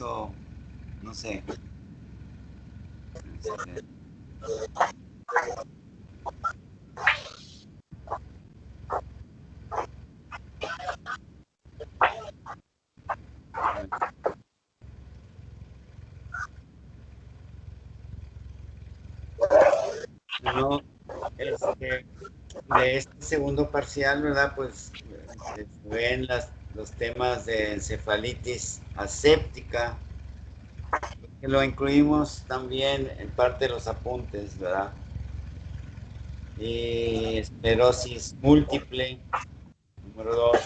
o no sé. Este, no, de este segundo parcial, ¿verdad? Pues se ven los temas de encefalitis aséptica, que lo incluimos también en parte de los apuntes, ¿verdad? Y esclerosis múltiple, número dos,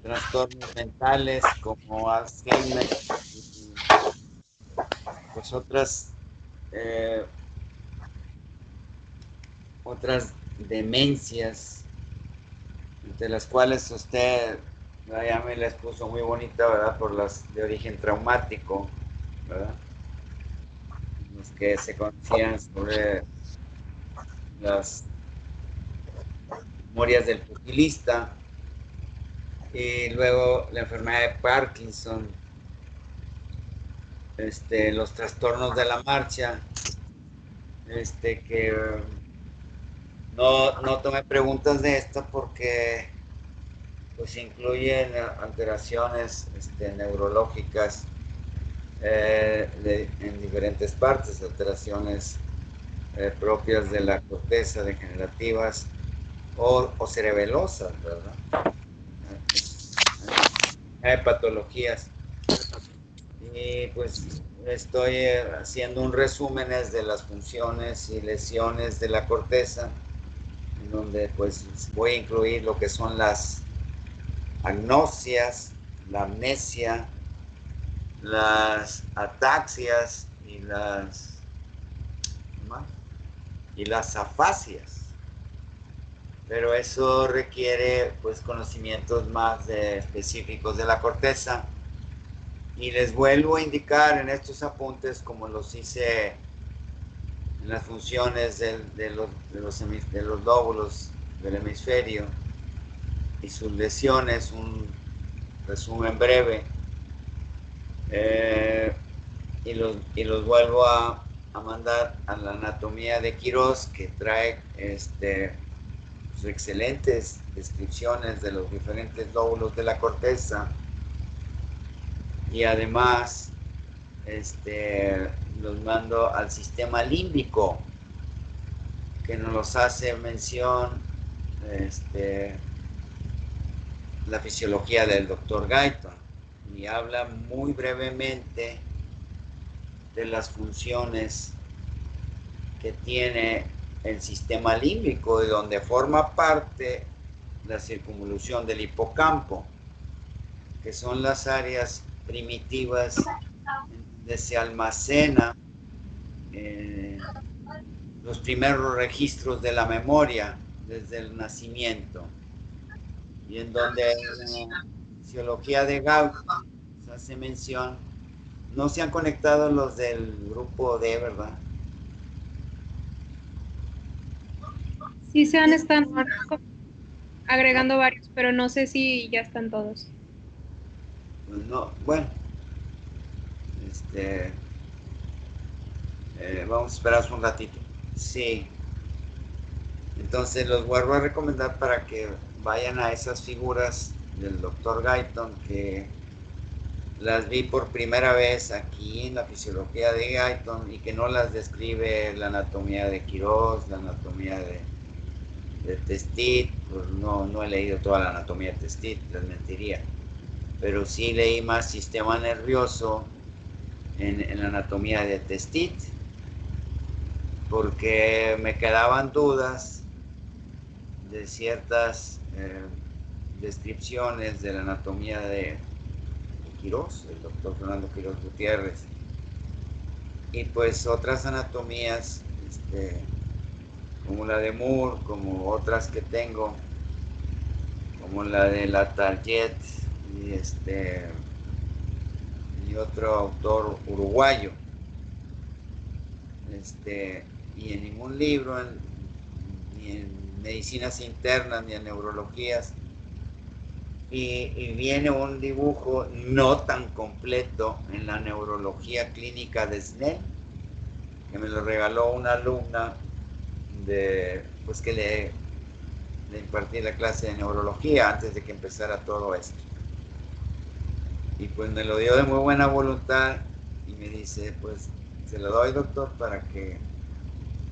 trastornos mentales como Alzheimer y pues eh, otras demencias, entre las cuales usted ya me las puso muy bonita, ¿verdad? Por las de origen traumático, ¿verdad? Los que se conocían sobre las memorias del pugilista, y luego la enfermedad de Parkinson, los trastornos de la marcha, que no tomé preguntas de esto porque pues incluyen alteraciones neurológicas en diferentes partes, alteraciones propias de la corteza, degenerativas o cerebelosas, ¿verdad? Hay patologías. Y pues estoy haciendo un resumen de las funciones y lesiones de la corteza, en donde pues voy a incluir lo que son las agnosias, la amnesia, las ataxias y las afasias. Pero eso requiere pues conocimientos más específicos de la corteza. Y les vuelvo a indicar en estos apuntes, como los hice en las funciones de los lóbulos del hemisferio y sus lesiones, un resumen breve, eh, y los vuelvo a mandar a la anatomía de Quirós, que trae pues, excelentes descripciones de los diferentes lóbulos de la corteza, y además los mando al sistema límbico, que nos hace mención la fisiología del doctor Guyton, y habla muy brevemente de las funciones que tiene el sistema límbico, de donde forma parte la circunvolución del hipocampo, que son las áreas primitivas donde se almacena los primeros registros de la memoria desde el nacimiento, y en donde en la fisiología de Gauss se hace mención. No se han conectado los del grupo D, ¿verdad? Sí se han estado agregando varios, pero no sé si ya están todos. Pues no, bueno, vamos a esperar un ratito. Sí, entonces los vuelvo a recomendar para que vayan a esas figuras del doctor Guyton, que las vi por primera vez aquí en la fisiología de Guyton, y que no las describe la anatomía de Quirós, la anatomía de Testit. Pues no he leído toda la anatomía de Testit, les mentiría, pero sí leí más sistema nervioso en la anatomía de Testit, porque me quedaban dudas de ciertas descripciones de la anatomía de Quirós, el doctor Fernando Quirós Gutiérrez, y pues otras anatomías, como la de Moore, como otras que tengo, como la de la Target y y otro autor uruguayo. Y en ningún libro, ni en medicinas internas, ni en neurologías, y viene un dibujo no tan completo en la neurología clínica de Snell, que me lo regaló una alumna pues que le impartí la clase de neurología antes de que empezara todo esto. Y pues me lo dio de muy buena voluntad y me dice, pues se lo doy, doctor, para que,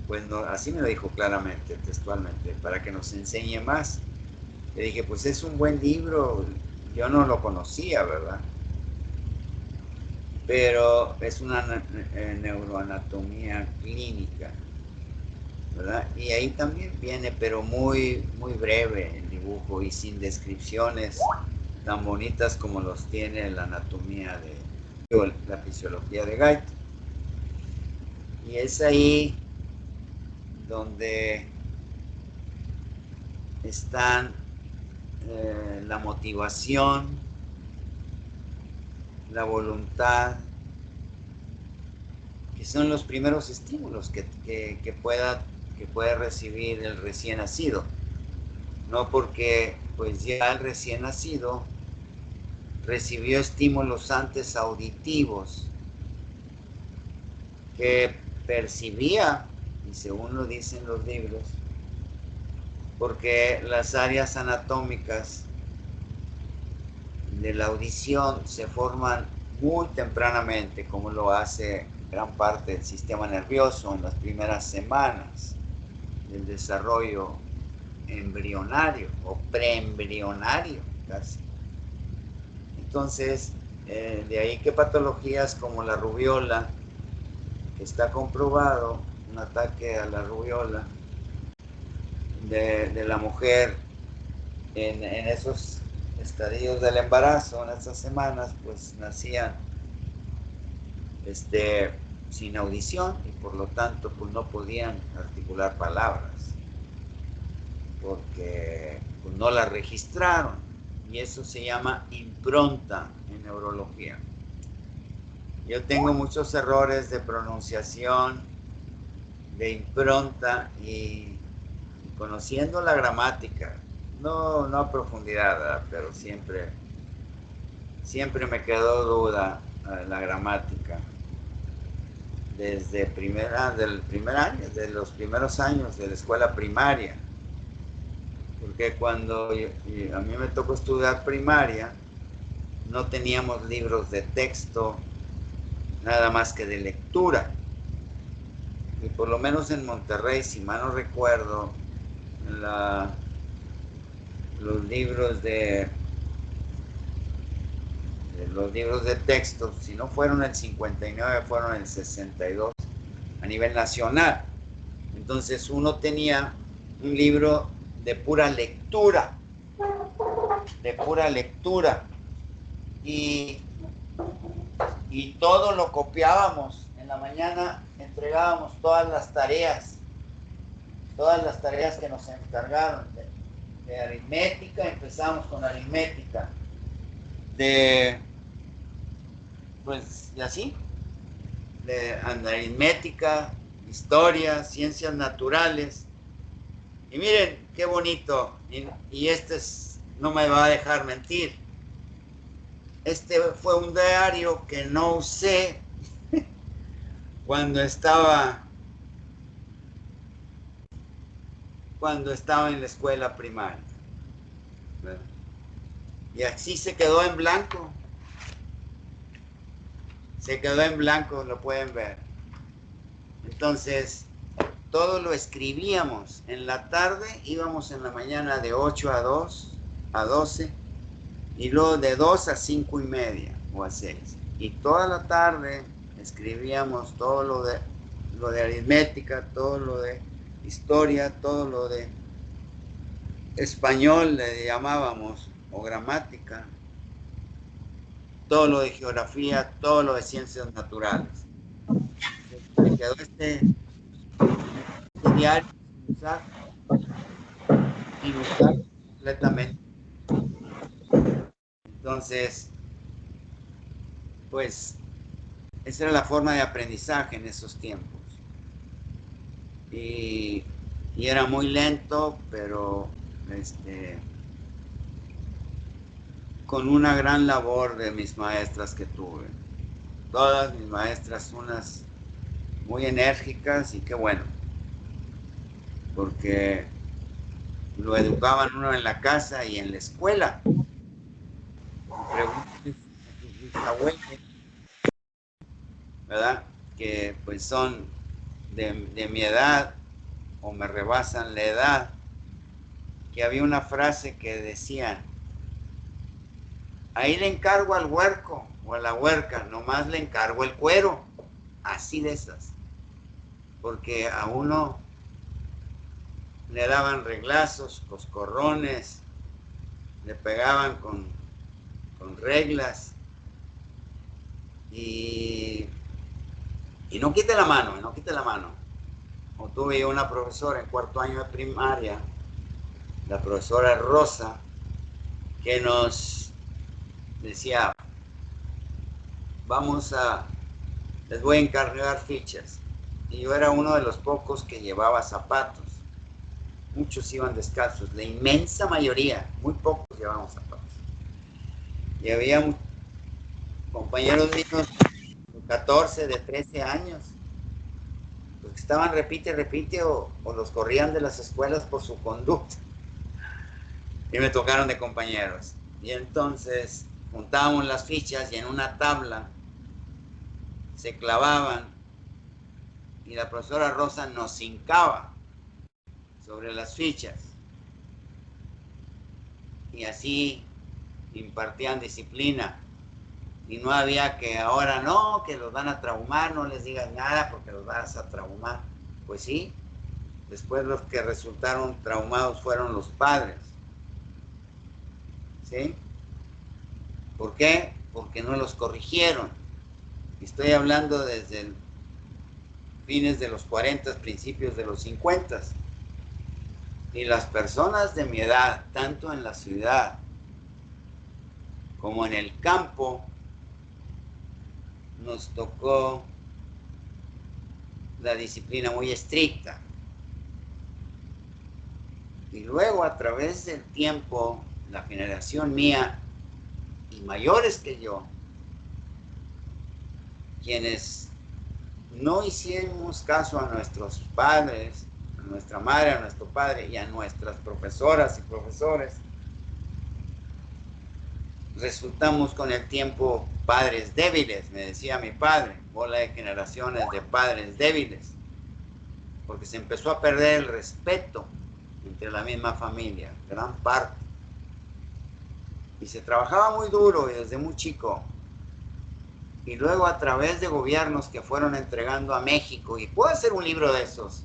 pues no, así me lo dijo claramente, textualmente, para que nos enseñe más. Le dije, pues es un buen libro, yo no lo conocía, ¿verdad? Pero es una neuroanatomía clínica, ¿verdad? Y ahí también viene, pero muy, muy breve el dibujo y sin descripciones tan bonitas como los tiene la anatomía la fisiología de Gait. Y es ahí donde están la motivación, la voluntad, que son los primeros estímulos que puede recibir el recién nacido. No porque pues ya el recién nacido recibió estímulos antes auditivos que percibía, y según lo dicen los libros, porque las áreas anatómicas de la audición se forman muy tempranamente, como lo hace gran parte del sistema nervioso en las primeras semanas del desarrollo embrionario o preembrionario casi. Entonces, de ahí que patologías como la rubiola, que está comprobado un ataque a la rubiola de la mujer en esos estadios del embarazo, en esas semanas, pues nacían sin audición y por lo tanto pues no podían articular palabras porque pues, no las registraron, y eso se llama impronta en neurología. Yo tengo muchos errores de pronunciación, de impronta, y conociendo la gramática, no a profundidad, ¿verdad? Pero siempre me quedó duda la gramática desde del primer año, de los primeros años de la escuela primaria, porque cuando a mí me tocó estudiar primaria, no teníamos libros de texto, nada más que de lectura. Y por lo menos en Monterrey, si mal no recuerdo, los libros de texto, si no fueron el 59, fueron el 62 a nivel nacional. Entonces uno tenía un libro de pura lectura, y todo lo copiábamos. En la mañana entregábamos todas las tareas que nos encargaron de aritmética. Empezamos con aritmética, y así, de aritmética, historia, ciencias naturales. Y miren qué bonito, y no me va a dejar mentir. Este fue un diario que no usé cuando estaba en la escuela primaria. Y así se quedó en blanco. Lo pueden ver. Entonces, todo lo escribíamos. En la tarde íbamos en la mañana de 8 a 12, y luego de 2 a 5 y media o a 6. Y toda la tarde escribíamos todo lo de aritmética, todo lo de historia, todo lo de español le llamábamos, o gramática, todo lo de geografía, todo lo de ciencias naturales. Me quedó este diario sin usar completamente. Entonces, pues, esa era la forma de aprendizaje en esos tiempos. Y era muy lento, pero con una gran labor de mis maestras que tuve. Todas mis maestras, unas muy enérgicas, y qué bueno, porque lo educaban uno en la casa y en la escuela. Y pregúntale a tus bisabuelos, ¿verdad? Que pues son de mi edad o me rebasan la edad, que había una frase que decían: ahí le encargo al huerco o a la huerca, nomás le encargo el cuero. Así de esas. Porque a uno le daban reglazos, coscorrones, le pegaban con reglas, y, y no quite la mano, no quite la mano. O tuve una profesora en cuarto año de primaria, la profesora Rosa, que nos decía: les voy a encargar fichas. Y yo era uno de los pocos que llevaba zapatos. Muchos iban descalzos, la inmensa mayoría, muy pocos llevaban zapatos. Y había compañeros míos de 14, de 13 años, los que estaban repite, o los corrían de las escuelas por su conducta. Y me tocaron de compañeros. Y entonces juntábamos las fichas y en una tabla se clavaban, y la profesora Rosa nos hincaba sobre las fichas. Y así impartían disciplina. Y no había que ahora no, que los van a traumar, no les digas nada porque los vas a traumar. Pues sí, después los que resultaron traumados fueron los padres. ¿Sí? ¿Por qué? Porque no los corrigieron. Estoy hablando desde fines de los 40, principios de los 50. Y las personas de mi edad, tanto en la ciudad como en el campo, nos tocó la disciplina muy estricta. Y luego, a través del tiempo, la generación mía y mayores que yo, quienes no hicimos caso a nuestros padres, a nuestra madre, a nuestro padre y a nuestras profesoras y profesores, resultamos con el tiempo padres débiles, me decía mi padre, bola de generaciones de padres débiles, porque se empezó a perder el respeto entre la misma familia, gran parte. Y se trabajaba muy duro y desde muy chico. Y luego a través de gobiernos que fueron entregando a México, y puedo hacer un libro de esos.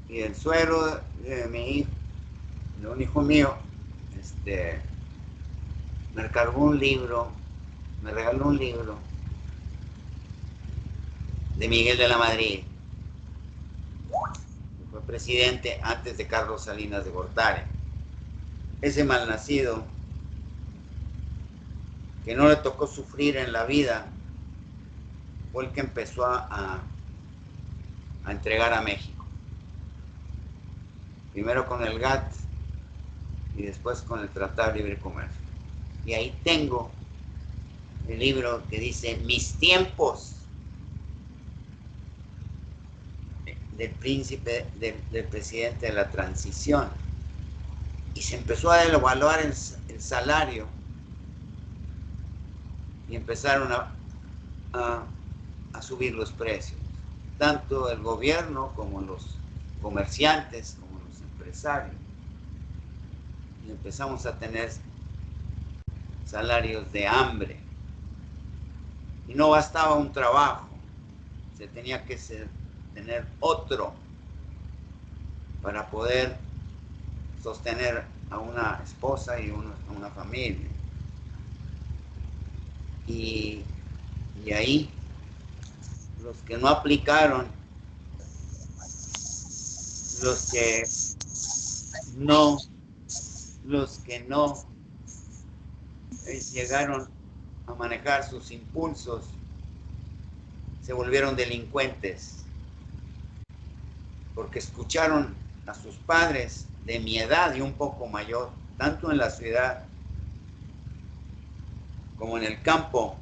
Y el suegro de mi hijo, de un hijo mío, me regaló un libro de Miguel de la Madrid, que fue presidente antes de Carlos Salinas de Gortari. Ese malnacido, que no le tocó sufrir en la vida, fue el que empezó a entregar a México. Primero con el GATT y después con el Tratado de Libre Comercio. Y ahí tengo el libro que dice Mis tiempos, del príncipe, del presidente de la transición. Y se empezó a evaluar el salario y empezaron a subir los precios. Tanto el gobierno como los comerciantes, como los empresarios. Y empezamos a tener salarios de hambre. Y no bastaba un trabajo, se tenía que tener otro para poder sostener a una esposa y a una familia. Y ahí los que no aplicaron, los que no llegaron a manejar sus impulsos, se volvieron delincuentes, porque escucharon a sus padres de mi edad y un poco mayor, tanto en la ciudad como en el campo,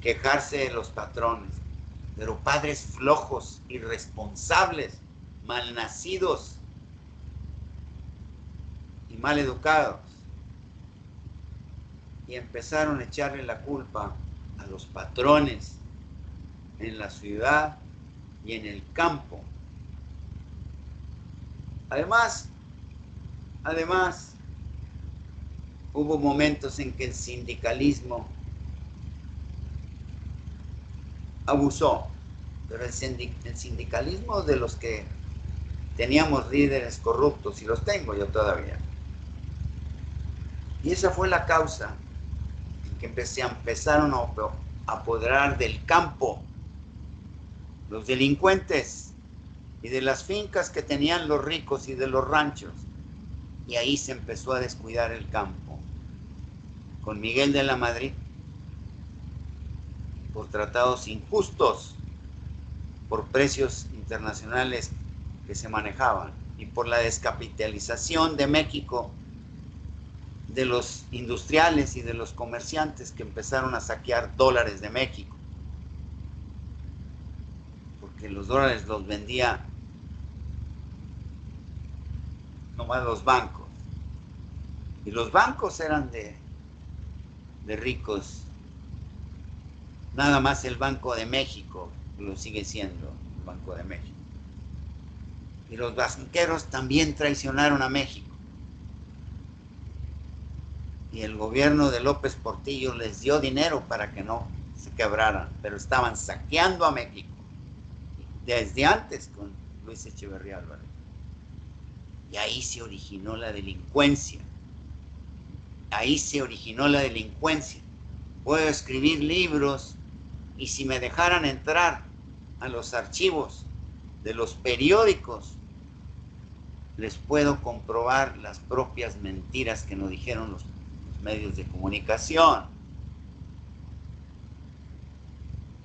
quejarse de los patrones, pero padres flojos, irresponsables, malnacidos y mal educados. Y empezaron a echarle la culpa a los patrones en la ciudad y en el campo. Además, hubo momentos en que el sindicalismo abusó, pero el sindicalismo de los que teníamos líderes corruptos, y los tengo yo todavía. Y esa fue la causa en que empezaron a apoderar del campo los delincuentes y de las fincas que tenían los ricos y de los ranchos. Y ahí se empezó a descuidar el campo. Con Miguel de la Madrid, por tratados injustos, por precios internacionales que se manejaban y por la descapitalización de México, de los industriales y de los comerciantes que empezaron a saquear dólares de México, porque los dólares los vendía nomás los bancos, y los bancos eran de ricos. Nada más el Banco de México lo sigue siendo, el Banco de México. Y los banqueros también traicionaron a México. Y el gobierno de López Portillo les dio dinero para que no se quebraran, pero estaban saqueando a México desde antes con Luis Echeverría Álvarez. Y ahí se originó la delincuencia. Ahí se originó la delincuencia. Puedo escribir libros y si me dejaran entrar a los archivos de los periódicos, les puedo comprobar las propias mentiras que nos dijeron los medios de comunicación.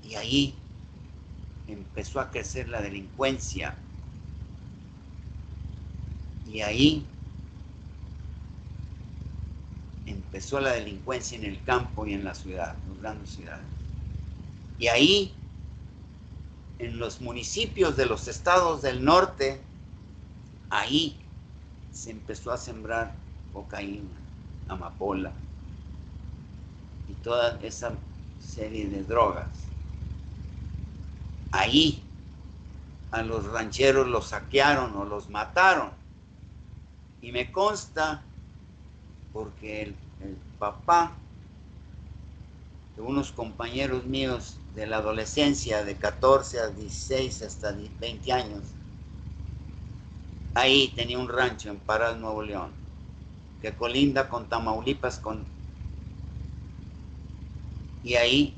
Y ahí empezó a crecer la delincuencia. Y ahí empezó la delincuencia en el campo y en la ciudad, en las grandes ciudades. Y ahí, en los municipios de los estados del norte, ahí se empezó a sembrar cocaína, amapola y toda esa serie de drogas. Ahí a los rancheros los saquearon o los mataron. Y me consta porque el papá de unos compañeros míos de la adolescencia, de 14 a 16 hasta 20 años, ahí tenía un rancho en Parral, Nuevo León, que colinda con Tamaulipas, y ahí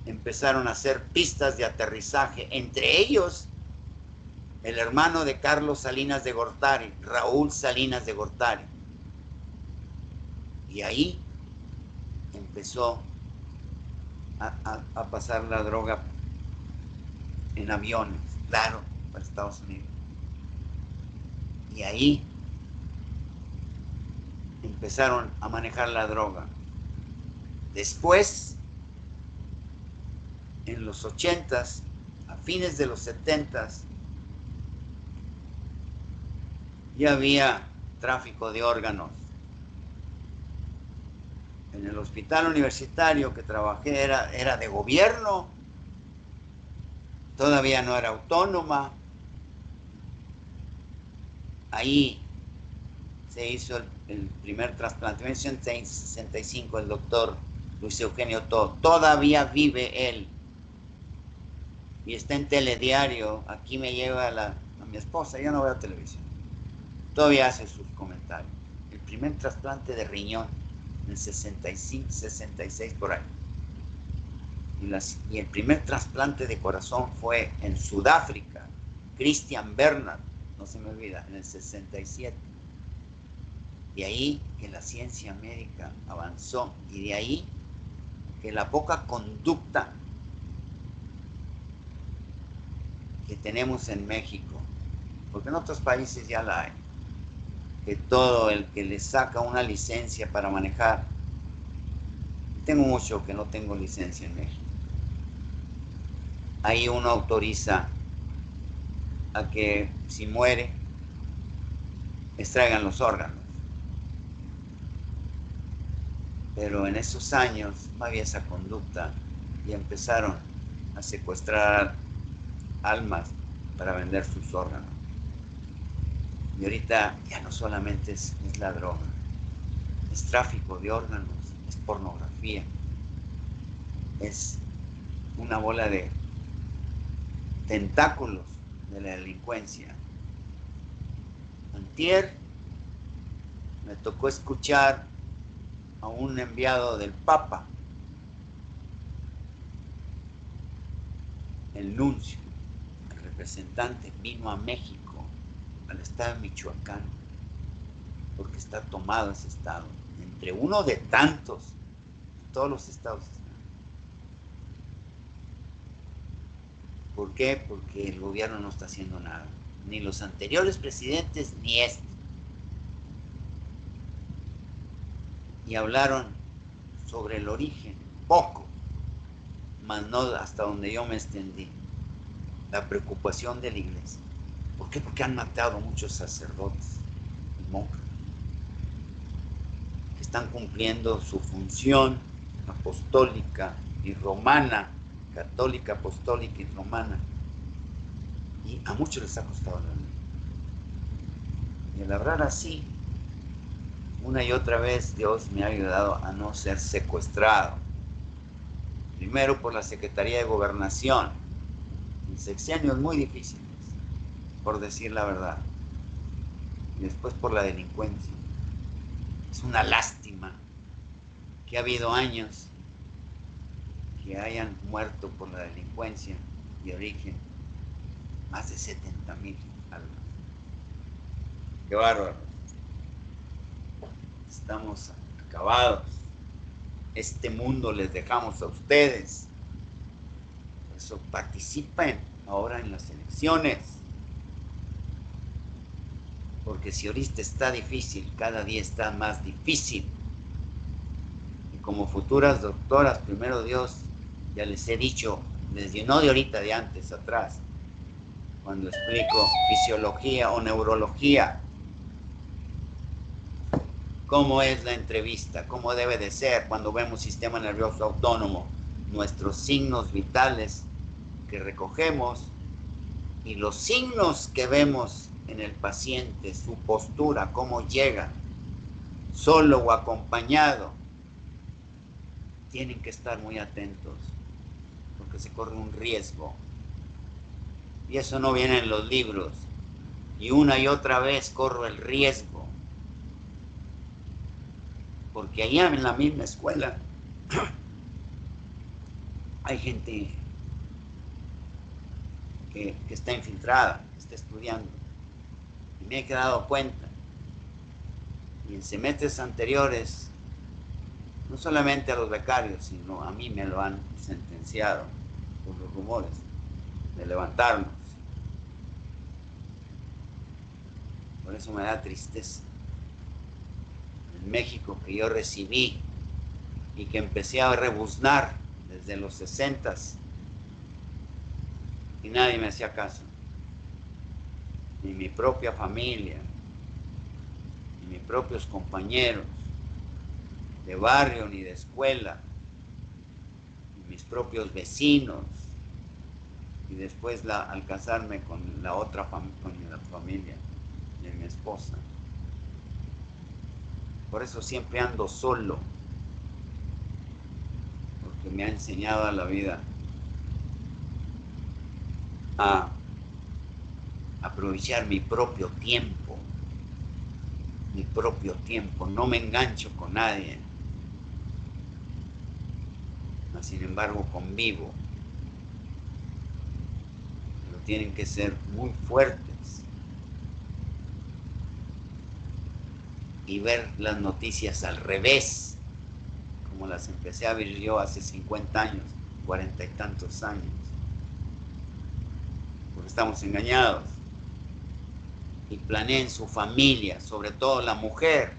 empezaron a hacer pistas de aterrizaje, entre ellos el hermano de Carlos Salinas de Gortari, Raúl Salinas de Gortari. Y ahí empezó a pasar la droga en aviones, claro, para Estados Unidos. Y ahí empezaron a manejar la droga. Después, en los 80s, a fines de los 70s, ya había tráfico de órganos. En el hospital universitario que trabajé era de gobierno, todavía no era autónoma. Ahí se hizo el primer trasplante, en 1965, el doctor Luis Eugenio Todd. Todavía vive él y está en Telediario. Aquí me lleva a mi esposa, yo no veo televisión, todavía hace sus comentarios. El primer trasplante de riñón en el 65, 66 por ahí. Y el primer trasplante de corazón fue en Sudáfrica, Christian Bernard, no se me olvida, en el 67. De ahí que la ciencia médica avanzó, y de ahí que la poca conducta que tenemos en México, porque en otros países ya la hay, que todo el que le saca una licencia para manejar Tengo mucho que no tengo licencia en México. Ahí uno autoriza a que si muere, extraigan los órganos. Pero en esos años no había esa conducta y empezaron a secuestrar almas para vender sus órganos. Y ahorita ya no solamente es la droga, es tráfico de órganos, es pornografía, es una bola de tentáculos de la delincuencia. Antier me tocó escuchar a un enviado del Papa, el nuncio, el representante, vino a México, al estado de Michoacán, porque está tomado ese estado, entre uno de tantos, todos los estados. ¿Por qué? Porque el gobierno no está haciendo nada, ni los anteriores presidentes, ni este. Y hablaron sobre el origen, poco, mas no hasta donde yo me extendí, la preocupación de la iglesia. ¿Por qué? Porque han matado muchos sacerdotes y monjas que están cumpliendo su función apostólica y romana, católica, apostólica y romana. Y a muchos les ha costado la vida. Y al hablar así, una y otra vez Dios me ha ayudado a no ser secuestrado. Primero por la Secretaría de Gobernación, en sexenios muy difíciles, por decir la verdad. Y después por la delincuencia. Es una lástima que ha habido años que hayan muerto por la delincuencia de origen más de 70,000 almas. ¡Qué bárbaro! Estamos acabados. Este mundo les dejamos a ustedes. Por eso participen ahora en las elecciones. Porque si ahorita está difícil, cada día está más difícil. Y como futuras doctoras, primero Dios, ya les he dicho, desde no de ahorita, de antes, atrás, cuando explico fisiología o neurología, cómo es la entrevista, cómo debe de ser cuando vemos sistema nervioso autónomo, nuestros signos vitales que recogemos y los signos que vemos en el paciente, su postura, cómo llega, solo o acompañado, tienen que estar muy atentos porque se corre un riesgo. Y eso no viene en los libros. Y una y otra vez corro el riesgo. Porque allá en la misma escuela hay gente que está infiltrada, que está estudiando. Y me he dado cuenta. Y en semestres anteriores, no solamente a los becarios, sino a mí me lo han sentenciado por los rumores de levantarnos. Por eso me da tristeza. En México que yo recibí y que empecé a rebuznar desde los 60s y nadie me hacía caso. Ni mi propia familia, ni mis propios compañeros de barrio ni de escuela, ni mis propios vecinos. Y después al casarme con la otra con la familia de mi esposa. Por eso siempre ando solo, porque me ha enseñado a la vida a aprovechar mi propio tiempo, no me engancho con nadie, mas sin embargo convivo. Pero tienen que ser muy fuertes y ver las noticias al revés, como las empecé a ver yo hace 50 años, 40 y tantos años, porque estamos engañados. Y planeen su familia, sobre todo la mujer.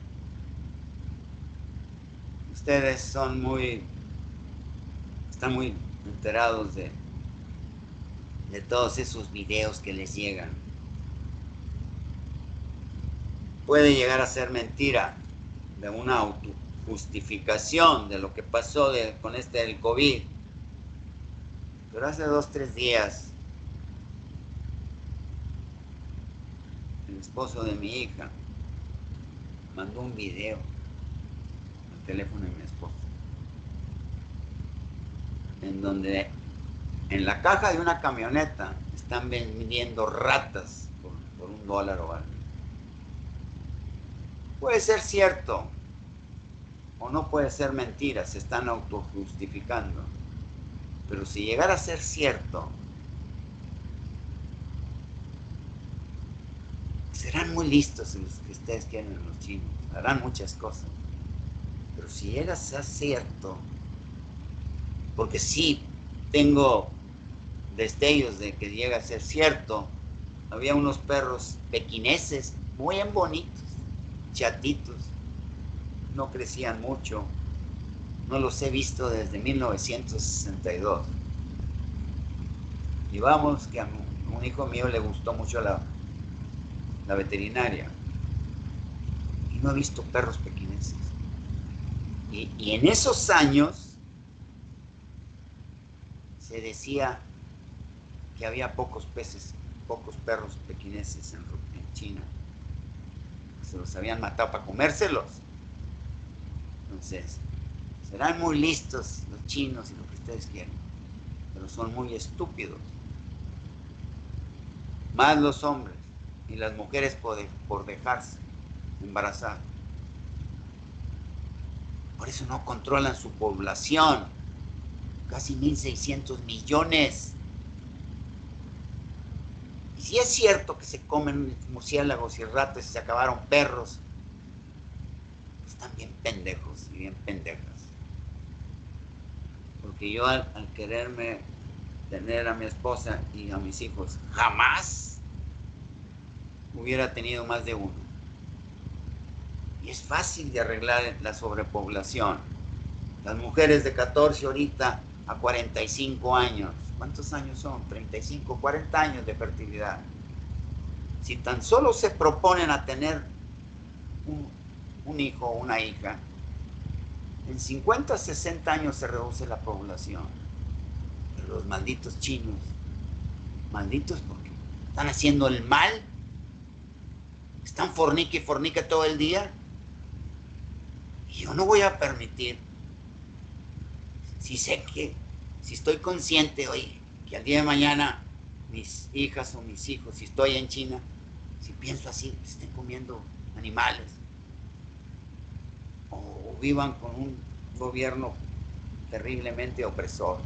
ustedes están muy enterados de todos esos videos que les llegan. Puede llegar a ser mentira, de una autojustificación de lo que pasó con del COVID. Pero hace 2 o 3 días, el esposo de mi hija mandó un video al teléfono de mi esposo, en donde en la caja de una camioneta están vendiendo ratas por $1 o algo. Puede ser cierto o no puede ser mentira, se están autojustificando. Pero si llegara a ser cierto, serán muy listos los que ustedes quieren, los chinos, harán muchas cosas. Pero si llega a ser cierto, porque sí tengo destellos de que llega a ser cierto, había unos perros pequineses muy bonitos, chatitos, no crecían mucho, no los he visto desde 1962. Y vamos, que a un hijo mío le gustó mucho la veterinaria, y no he visto perros pequineses. Y en esos años se decía que había pocos perros pequineses en China. Se los habían matado para comérselos. Entonces, serán muy listos los chinos y lo que ustedes quieren, pero son muy estúpidos. Más los hombres y las mujeres por dejarse embarazar. Por eso no controlan su población. Casi 1.600 millones. Y si es cierto que se comen murciélagos y ratas y se acabaron perros, están bien pendejos y bien pendejas. Porque yo al quererme tener a mi esposa y a mis hijos, jamás hubiera tenido más de uno. Y es fácil de arreglar la sobrepoblación. Las mujeres de 14 ahorita a 45 años. ¿Cuántos años son? 35, 40 años de fertilidad. Si tan solo se proponen a tener un hijo o una hija, en 50, 60 años se reduce la población. Pero los malditos chinos, malditos porque están haciendo el mal, están fornique y fornique todo el día. Y yo no voy a permitir, si estoy consciente hoy, que al día de mañana mis hijas o mis hijos, si estoy en China, si pienso así, estén comiendo animales, o vivan con un gobierno terriblemente opresor.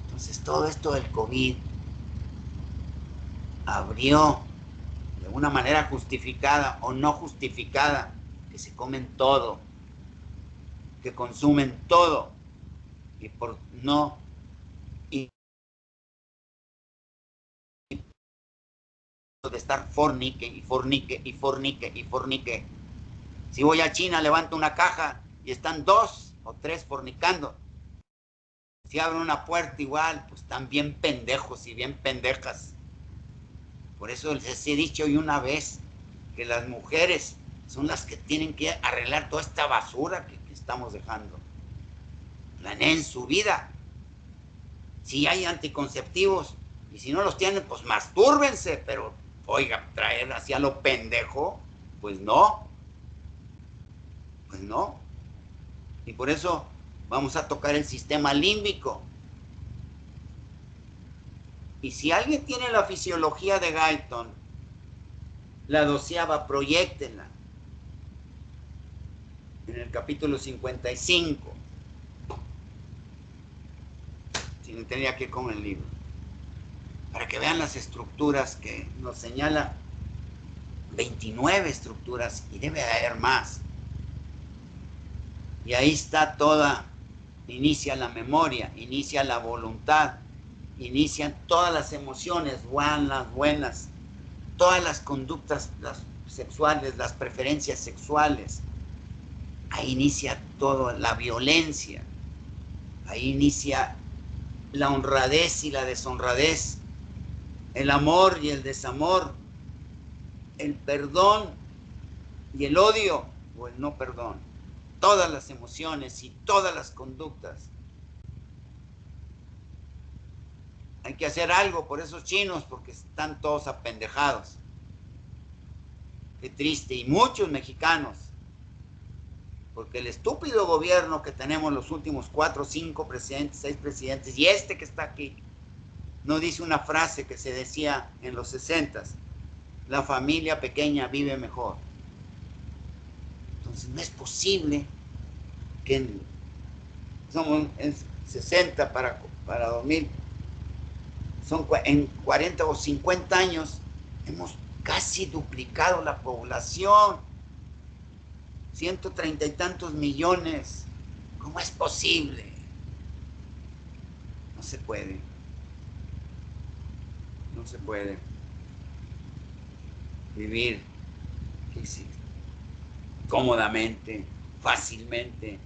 Entonces todo esto del COVID abrió de una manera justificada o no justificada, que se comen todo, que consumen todo, y por no de estar fornique y fornique y fornique y fornique. Si voy a China, levanto una caja y están 2 o 3 fornicando. Si abren una puerta igual, pues están bien pendejos y bien pendejas. Por eso les he dicho hoy una vez que las mujeres son las que tienen que arreglar toda esta basura que estamos dejando. Planeen su vida. Si hay anticonceptivos y si no los tienen, pues mastúrbense, pero oiga, traer hacia lo pendejo, pues no. Pues no. Y por eso vamos a tocar el sistema límbico. Y si alguien tiene la fisiología de Guyton, la 12ª, proyéctenla. En el capítulo 55. Si no tenía que ir con el libro. Para que vean las estructuras que nos señala 29 estructuras y debe haber más. Y ahí está toda, inicia la memoria, inicia la voluntad, inician todas las emociones, buenas, todas las conductas sexuales, las preferencias sexuales. ahí inicia todo, la violencia, ahí inicia la honradez y la deshonradez, el amor y el desamor, el perdón y el odio o el no perdón, todas las emociones y todas las conductas. Hay que hacer algo por esos chinos porque están todos apendejados. Qué triste. Y muchos mexicanos, porque el estúpido gobierno que tenemos los últimos 4, 5 presidentes, 6 presidentes, y este que está aquí, no dice una frase que se decía en los 60s: la familia pequeña vive mejor. Entonces no es posible que somos en 60 para 2000, son en 40 o 50 años, hemos casi duplicado la población, 130 y tantos millones. ¿Cómo es posible? No se puede. No se puede vivir cómodamente, fácilmente,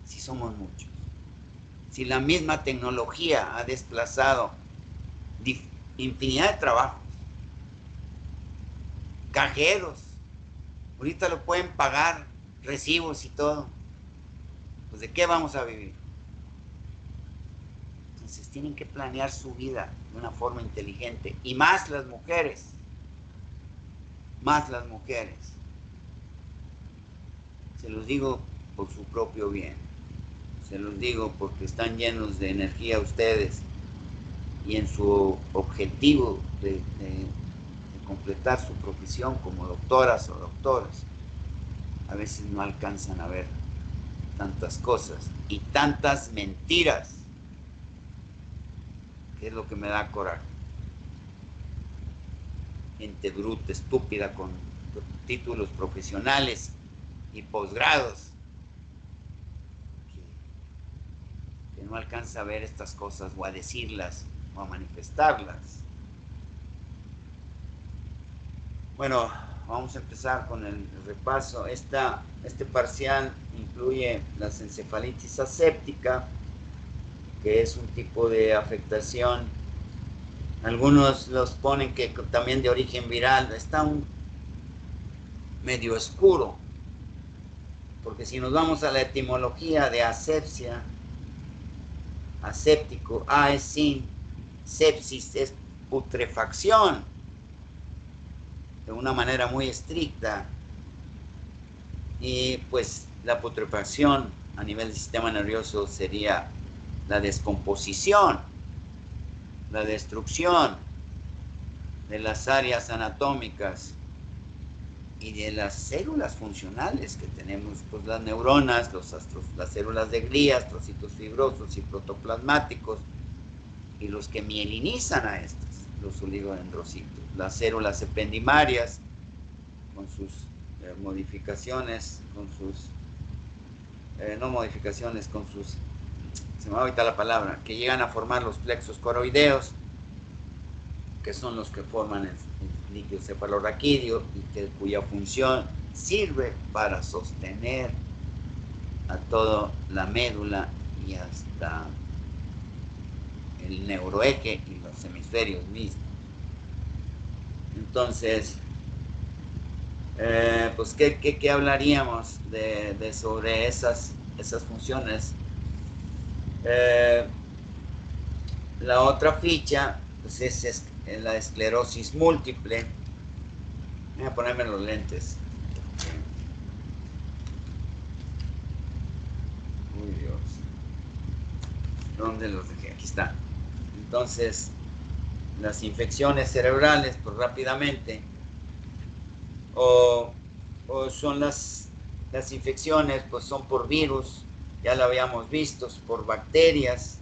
si somos muchos. Si la misma tecnología ha desplazado infinidad de trabajos, cajeros, ahorita lo pueden pagar, recibos y todo, pues ¿de qué vamos a vivir? Entonces tienen que planear su vida de una forma inteligente, y más las mujeres, se los digo por su propio bien, se los digo porque están llenos de energía ustedes, y en su objetivo de completar su profesión como doctoras o doctores, a veces no alcanzan a ver tantas cosas y tantas mentiras, que es lo que me da coraje. Gente bruta, estúpida, con títulos profesionales y posgrados, que no alcanza a ver estas cosas o a decirlas o a manifestarlas. Bueno, vamos a empezar con el repaso. Este parcial incluye la encefalitis aséptica, que es un tipo de afectación. Algunos los ponen que también de origen viral. Está medio oscuro, porque si nos vamos a la etimología de asepsia, aséptico, es sin, sepsis es putrefacción, de una manera muy estricta, y pues la putrefacción a nivel del sistema nervioso sería la descomposición, la destrucción de las áreas anatómicas y de las células funcionales que tenemos, pues las neuronas, las células de glía, trocitos fibrosos y protoplasmáticos, y los que mielinizan a estas, los oligodendrocitos, las células ependimarias, con sus modificaciones, con sus, no modificaciones, con sus, se me va ahorita la palabra, que llegan a formar los plexos coroideos, que son los que forman el líquido cefalorraquídeo y cuya función sirve para sostener a toda la médula y hasta el neuroeje y los hemisferios mismos. Entonces, pues, ¿qué hablaríamos sobre esas funciones? La otra ficha, pues, es la esclerosis múltiple. Voy a ponerme los lentes. Uy, Dios. ¿Dónde los dejé? Aquí está. Entonces, las infecciones cerebrales, pues rápidamente, o son las infecciones, pues son por virus, ya lo habíamos visto, por bacterias,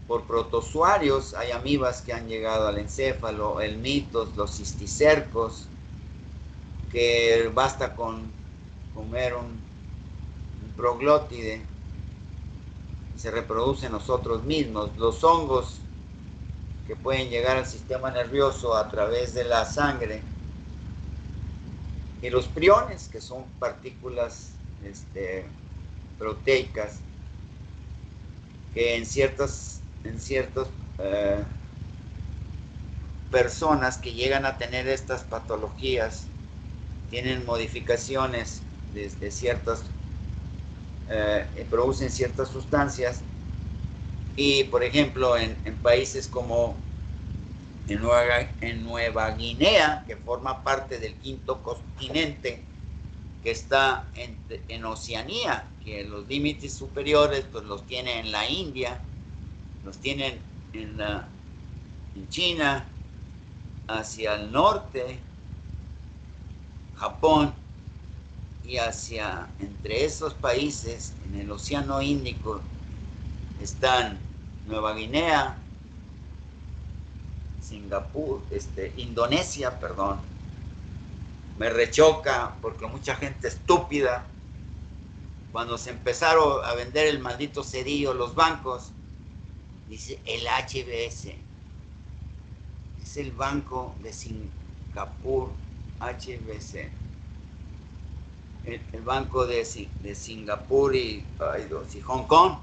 por protozoarios. Hay amibas que han llegado al encéfalo, el mitos, los cisticercos, que basta con comer un proglótide y se reproducen nosotros mismos. Los hongos que pueden llegar al sistema nervioso a través de la sangre, y los priones, que son partículas proteicas que en ciertas personas que llegan a tener estas patologías tienen modificaciones de ciertas, producen ciertas sustancias y, por ejemplo, en países como en Nueva Guinea, que forma parte del quinto continente, que está en Oceanía, que los límites superiores pues los tiene en la India, los tienen en China, hacia el norte, Japón, y entre esos países, en el Océano Índico, están Nueva Guinea, Singapur, Indonesia, perdón. Me rechoca porque mucha gente estúpida, cuando se empezaron a vender el maldito cedillo los bancos, dice el HBS, es el Banco de Singapur, HBS, el Banco de Singapur y Hong Kong.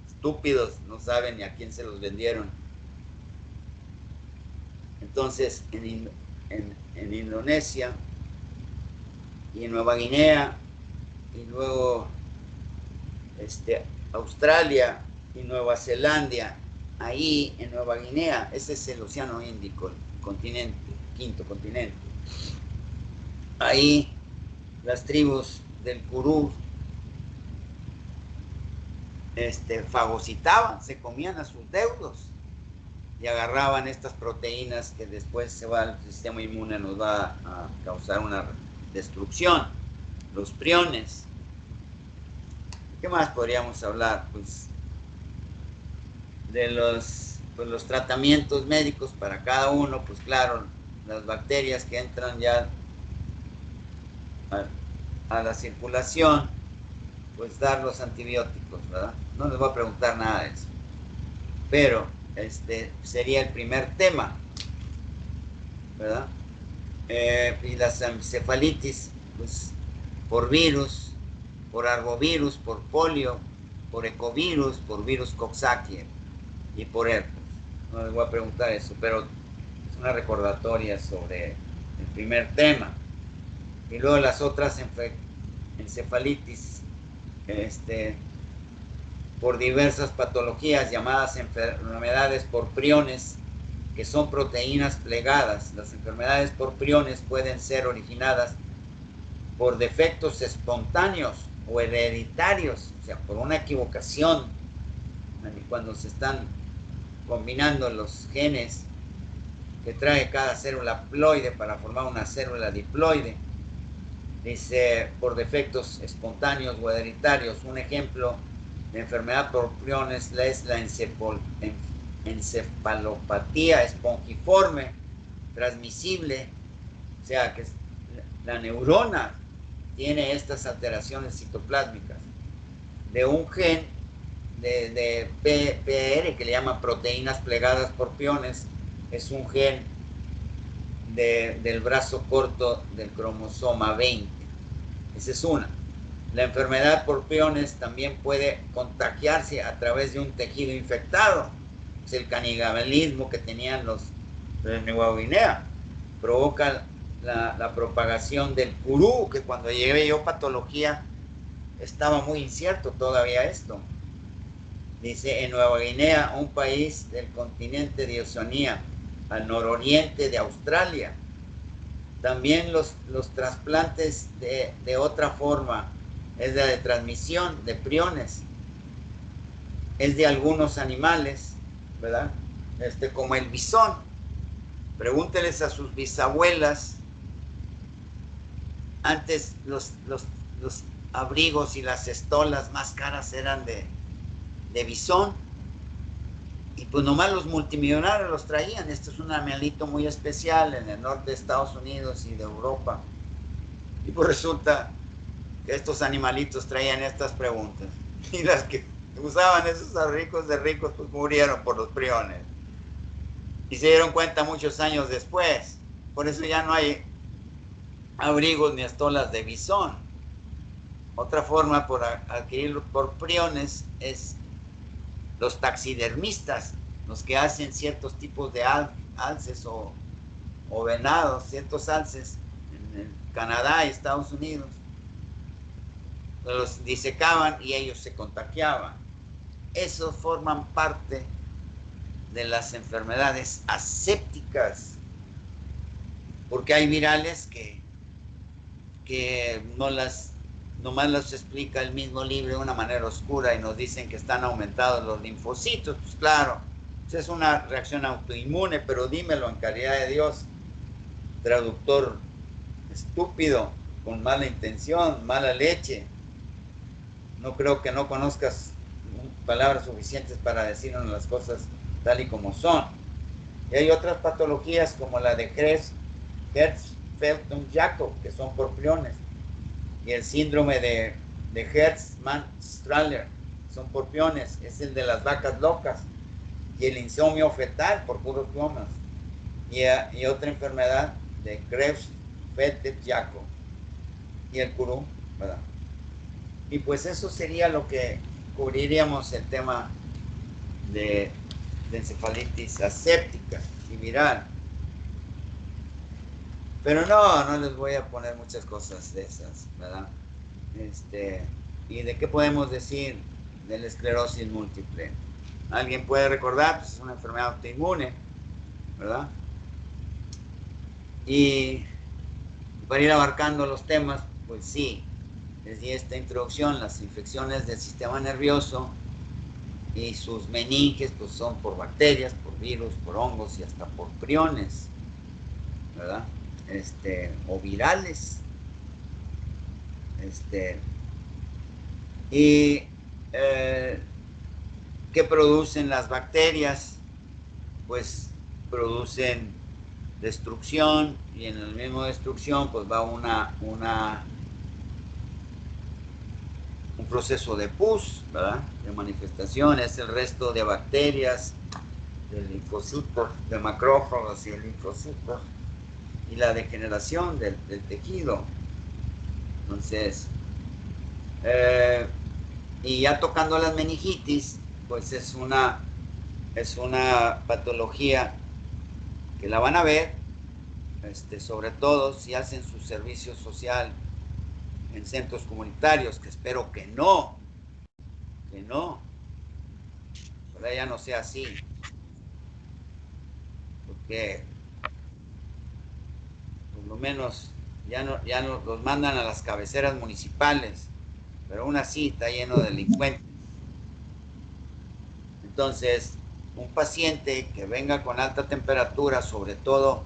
Estúpidos, no saben ni a quién se los vendieron. Entonces, en Indonesia y en Nueva Guinea, y luego Australia y Nueva Zelanda, ahí en Nueva Guinea, ese es el Océano Índico, el continente, quinto continente. Ahí las tribus del Kurú fagocitaban, se comían a sus deudos y agarraban estas proteínas que después se va al sistema inmune, nos va a causar una destrucción, los priones. ¿Qué más podríamos hablar? Pues de los tratamientos médicos para cada uno, pues claro, las bacterias que entran ya a la circulación, pues dar los antibióticos, ¿verdad? No les voy a preguntar nada de eso. Pero sería el primer tema, ¿verdad? Y las encefalitis, pues por virus, por arbovirus, por polio, por ecovirus, por virus Coxsackie y por herpes. No les voy a preguntar eso, pero es una recordatoria sobre el primer tema. Y luego las otras encefalitis, por diversas patologías llamadas enfermedades por priones, que son proteínas plegadas. Las enfermedades por priones pueden ser originadas por defectos espontáneos o hereditarios, o sea, por una equivocación, cuando se están combinando los genes que trae cada célula ploide para formar una célula diploide. Dice, por defectos espontáneos o hereditarios. Un ejemplo de enfermedad por priones es la encefalopatía espongiforme transmisible, o sea que la neurona tiene estas alteraciones citoplásmicas de un gen de PR que le llaman proteínas plegadas por priones. Es un gen del brazo corto del cromosoma 20. Esa es una. La enfermedad por priones también puede contagiarse a través de un tejido infectado. Es el canibalismo que tenían los de Nueva Guinea. Provoca la propagación del curú, que cuando llegué yo patología estaba muy incierto todavía esto. Dice, en Nueva Guinea, un país del continente de Oceanía, al nororiente de Australia. También los trasplantes de otra forma, es de transmisión de priones, es de algunos animales, ¿verdad? Como el bisón. Pregúnteles a sus bisabuelas. Antes los abrigos y las estolas más caras eran de bisón. Y pues nomás los multimillonarios los traían. Esto es un animalito muy especial en el norte de Estados Unidos y de Europa. Y pues resulta que estos animalitos traían estas preguntas. Y las que usaban esos ricos de ricos, pues murieron por los priones. Y se dieron cuenta muchos años después. Por eso ya no hay abrigos ni estolas de bisón. Otra forma por adquirir por priones es los taxidermistas, los que hacen ciertos tipos de alces o venados, ciertos alces en el Canadá y Estados Unidos. Los disecaban y ellos se contagiaban. Esos forman parte de las enfermedades asépticas, porque hay virales que nomás las explica el mismo libro de una manera oscura y nos dicen que están aumentados los linfocitos. Pues claro, es una reacción autoinmune, pero dímelo en caridad de Dios, traductor estúpido, con mala intención, mala leche. No creo que no conozcas palabras suficientes para decirnos las cosas tal y como son. Y hay otras patologías como la de Hertzfeld-Jakob, que son por priones, y el síndrome de Hertzmann-Strahler, son por priones, es el de las vacas locas, y el insomnio fetal por puros priones, y otra enfermedad de Creutzfeldt-Jakob, y el curú, ¿verdad? Y pues eso sería lo que cubriríamos el tema de encefalitis aséptica y viral. Pero no les voy a poner muchas cosas de esas, ¿verdad? ¿Y de qué podemos decir de la esclerosis múltiple? ¿Alguien puede recordar? Pues es una enfermedad autoinmune, ¿verdad? Y para ir abarcando los temas, pues sí, desde esta introducción, las infecciones del sistema nervioso y sus meninges, pues son por bacterias, por virus, por hongos y hasta por priones, ¿verdad? O virales. Y ¿qué producen las bacterias? Pues producen destrucción, y en el mismo destrucción pues va un proceso de pus, ¿verdad? De manifestación, es el resto de bacterias, de linfocitos, de macrófagos y de linfocitos, y la degeneración del tejido. Entonces, y ya tocando las meningitis, pues es una patología que la van a ver, sobre todo si hacen su servicio social en centros comunitarios, que espero que no, pero ya no sea así, porque por lo menos ya no los mandan a las cabeceras municipales, pero aún así está lleno de delincuentes. Entonces, un paciente que venga con alta temperatura, sobre todo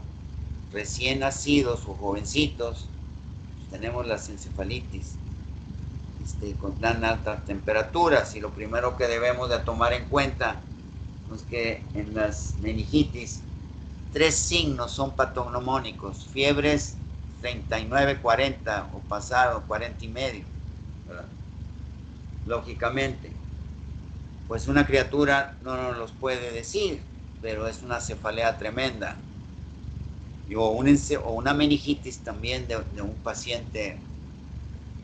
recién nacidos o jovencitos, pues tenemos las encefalitis con tan altas temperaturas, y lo primero que debemos de tomar en cuenta es que en las meningitis 3 signos son patognomónicos: fiebres 39, 40 o pasado 40 y medio, ¿verdad? Lógicamente, pues una criatura no nos los puede decir, pero es una cefalea tremenda. O una meningitis también de un paciente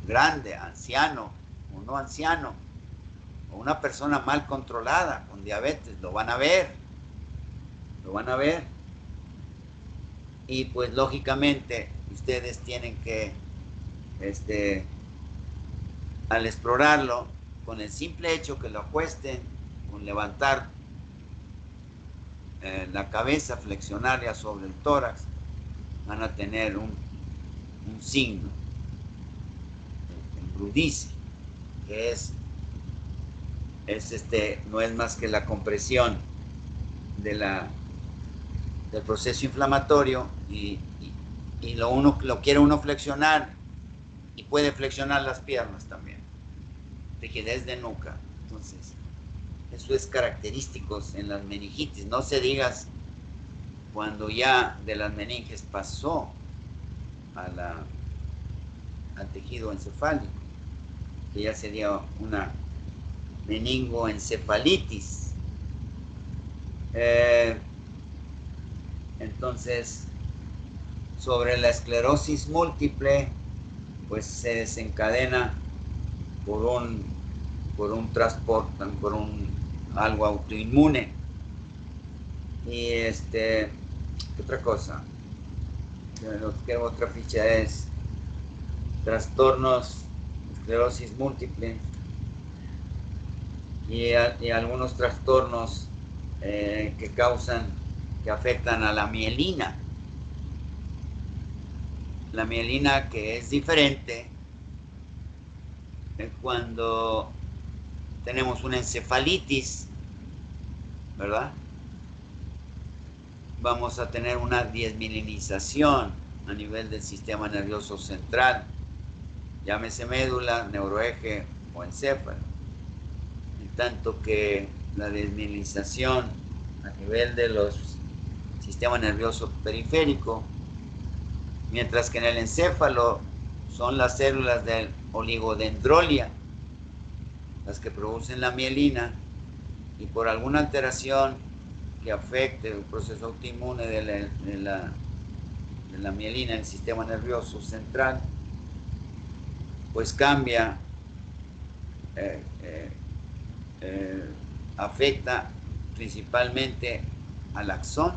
grande, anciano o no anciano, o una persona mal controlada con diabetes, lo van a ver. Y pues lógicamente ustedes tienen que, al explorarlo, con el simple hecho que lo acuesten, con levantar la cabeza, flexionarla sobre el tórax, van a tener un signo, el Brudice, que no es más que la compresión del proceso inflamatorio, y lo quiere uno flexionar, y puede flexionar las piernas también, rigidez de nuca. Entonces, eso es característico en las meningitis. No se digas cuando ya de las meninges pasó al tejido encefálico, que ya sería una meningoencefalitis. Entonces, sobre la esclerosis múltiple, pues se desencadena por un transporte, algo autoinmune. Y ¿qué otra cosa? ¿Qué otra ficha es? Trastornos, esclerosis múltiple y algunos trastornos que afectan a la mielina. La mielina, que es diferente cuando tenemos una encefalitis, ¿verdad? Vamos a tener una desmielinización a nivel del sistema nervioso central, llámese médula, neuroeje o encéfalo. En tanto que la desmielinización a nivel de los sistema nervioso periférico, mientras que en el encéfalo son las células del oligodendrolia las que producen la mielina, y por alguna alteración que afecte el proceso autoinmune de la mielina en el sistema nervioso central, pues cambia, afecta principalmente al axón,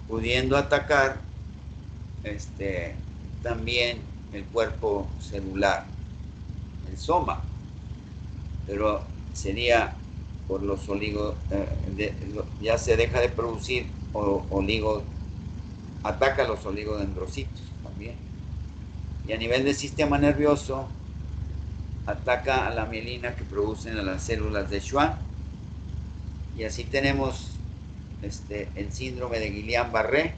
pudiendo atacar también el cuerpo celular, el soma, pero sería por los ya se deja de producir ataca a los oligodendrocitos también. Y a nivel del sistema nervioso, ataca a la mielina que producen a las células de Schwann. Y así tenemos el síndrome de Guillain-Barré,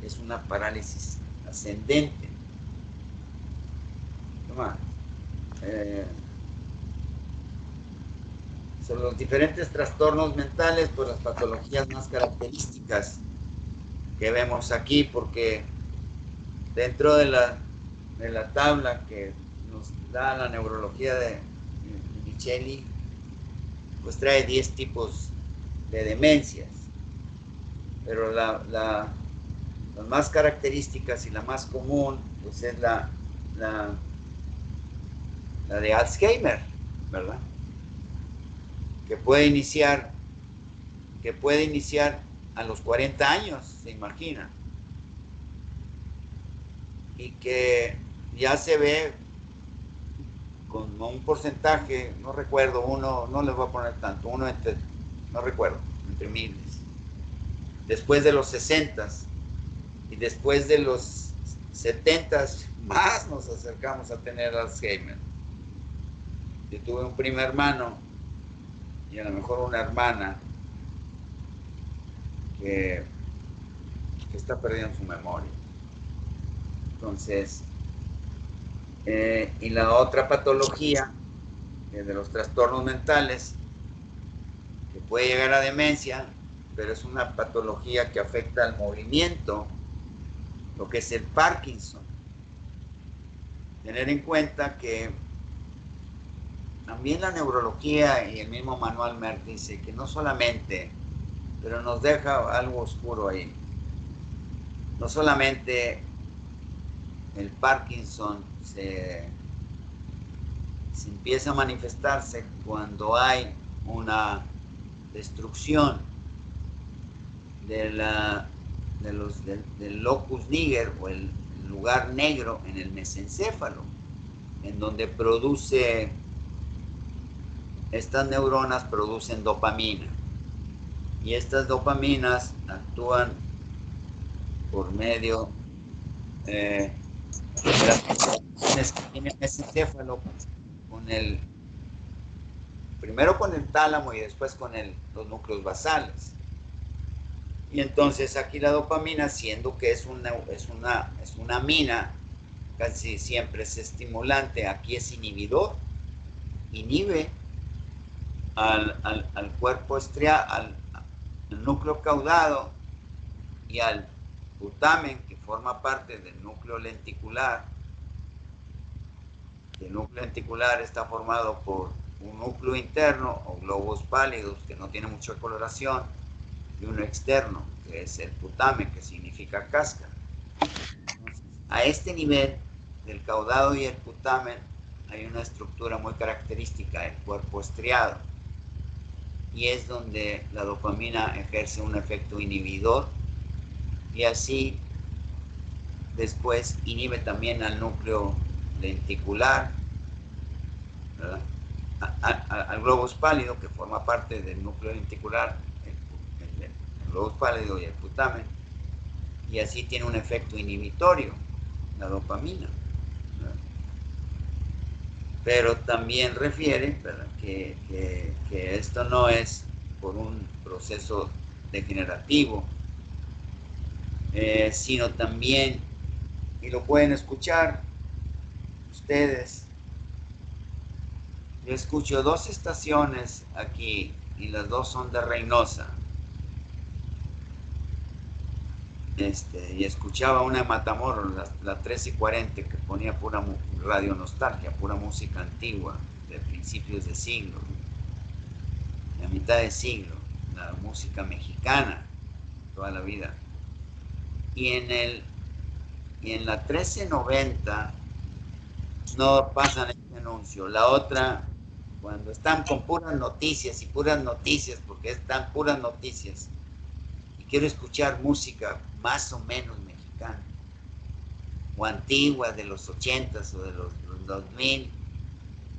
que es una parálisis ascendente. Toma. Sobre los diferentes trastornos mentales, pues las patologías más características que vemos aquí, porque dentro de la tabla que nos da la neurología de Micheli, pues trae 10 tipos de demencias, pero las más características y la más común, pues es la de Alzheimer, ¿verdad? Que puede iniciar a los 40 años, se imagina, y que ya se ve con un porcentaje, no recuerdo, no les voy a poner tanto, no recuerdo, entre miles. Después de los 60 y después de los 70 más nos acercamos a tener Alzheimer. Yo tuve un primo hermano y a lo mejor una hermana que está perdiendo su memoria. Entonces, y la otra patología de los trastornos mentales, que puede llegar a demencia, pero es una patología que afecta al movimiento, lo que es el Parkinson. Tener en cuenta que también la neurología y el mismo Manuel Merck dice que no solamente, pero nos deja algo oscuro ahí, no solamente el Parkinson se empieza a manifestarse cuando hay una destrucción del locus niger, o el lugar negro en el mesencéfalo, en donde estas neuronas producen dopamina, y estas dopaminas actúan por medio de las conexiones que tiene el mesencéfalo primero con el tálamo y después con los núcleos basales. Y entonces aquí la dopamina, siendo que es una amina, casi siempre es estimulante, aquí es inhibidor, inhibe al cuerpo estriado, al núcleo caudado y al putamen, que forma parte del núcleo lenticular. El núcleo lenticular está formado por un núcleo interno o globos pálidos que no tiene mucha coloración, y uno externo, que es el putamen, que significa cáscara. A este nivel del caudado y el putamen hay una estructura muy característica del cuerpo estriado y es donde la dopamina ejerce un efecto inhibidor y así después inhibe también al núcleo lenticular, ¿verdad? Al globus pálido, que forma parte del núcleo lenticular, el globus pálido y el putamen, y así tiene un efecto inhibitorio, la dopamina, ¿verdad? Pero también refiere, ¿verdad?, que esto no es por un proceso degenerativo, sino también, y lo pueden escuchar ustedes, yo escucho 2 estaciones aquí y las 2 son de Reynosa. Y escuchaba una de Matamoros, la 13:40, que ponía pura radio nostalgia, pura música antigua, de principios de siglo, de mitad de siglo, la música mexicana, toda la vida. Y en la 13:90 no pasan este anuncio. La otra, cuando están con puras noticias y puras noticias, porque están puras noticias, y quiero escuchar música más o menos mexicana, o antigua, de los 80s o de los 2000,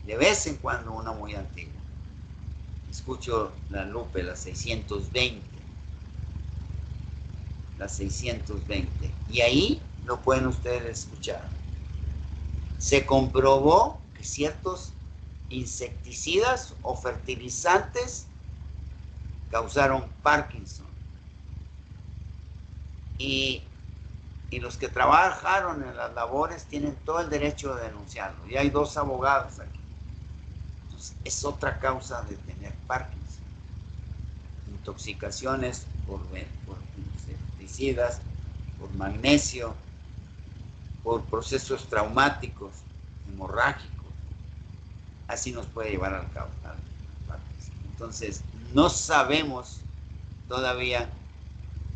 de vez en cuando una muy antigua. Escucho la Lupe, la 620, y ahí lo pueden ustedes escuchar. Se comprobó que ciertos insecticidas o fertilizantes causaron Parkinson. Y los que trabajaron en las labores tienen todo el derecho de denunciarlo. Y hay 2 abogados aquí. Entonces, es otra causa de tener Parkinson. Intoxicaciones por insecticidas, por magnesio, por procesos traumáticos, hemorrágicos. Así nos puede llevar al Parkinson. Entonces, no sabemos todavía,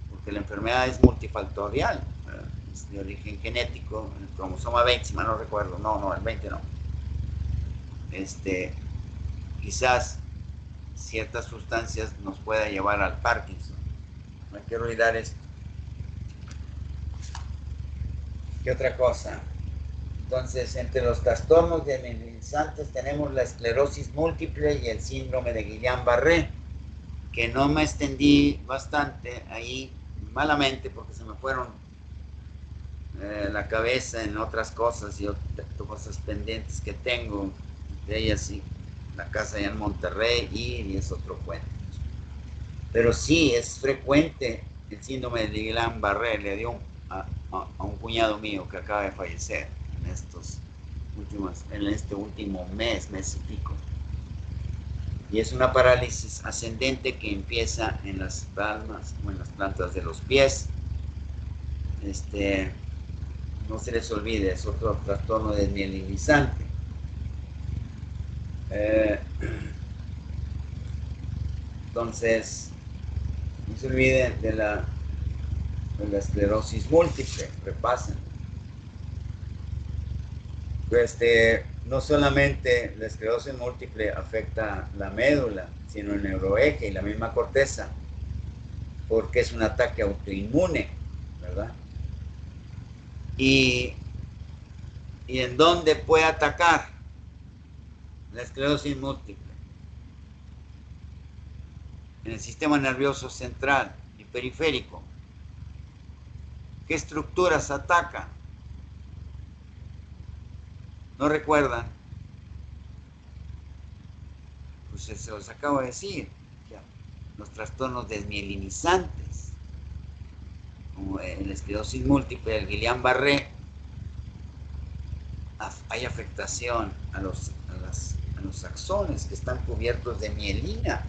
porque la enfermedad es multifactorial, es de origen genético, el cromosoma 20, si mal no recuerdo, no, el 20 no. Quizás ciertas sustancias nos pueda llevar al Parkinson. No hay que olvidar esto. ¿Qué otra cosa? Entonces, entre los trastornos desmielinizantes tenemos la esclerosis múltiple y el síndrome de Guillain-Barré, que no me extendí bastante ahí, malamente, porque se me fueron la cabeza en otras cosas y otras cosas pendientes que tengo, de ellas sí, la casa allá en Monterrey y es otro cuento. Pero sí, es frecuente el síndrome de Guillain-Barré, le dio a un cuñado mío que acaba de fallecer en este último mes y pico. Y es una parálisis ascendente que empieza en las palmas o en las plantas de los pies. No se les olvide, es otro trastorno desmielinizante. Entonces, no se olviden de la esclerosis múltiple, repasen. No solamente la esclerosis múltiple afecta la médula, sino el neuroeje y la misma corteza, porque es un ataque autoinmune, ¿verdad? ¿Y en dónde puede atacar la esclerosis múltiple? En el sistema nervioso central y periférico. ¿Qué estructuras atacan? ¿No recuerdan? Pues se los acabo de decir. Los trastornos desmielinizantes, como la esclerosis múltiple, el Guillain-Barré, hay afectación a los axones que están cubiertos de mielina,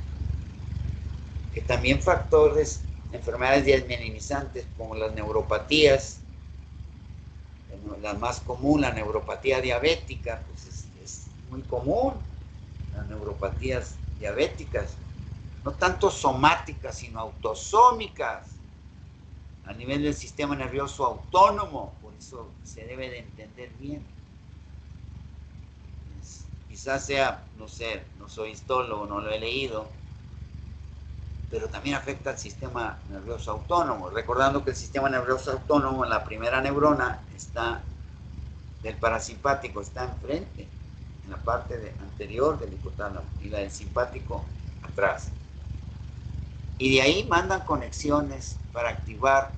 que también factores, enfermedades desmielinizantes como las neuropatías, la más común, la neuropatía diabética, pues es muy común, las neuropatías diabéticas, no tanto somáticas, sino autosómicas, a nivel del sistema nervioso autónomo, por eso se debe de entender bien. quizás sea, no sé, no soy histólogo, no lo he leído, pero también afecta al sistema nervioso autónomo, recordando que el sistema nervioso autónomo, en la primera neurona, está del parasimpático, está enfrente, en la parte anterior del hipotálamo, y la del simpático atrás. Y de ahí mandan conexiones para activar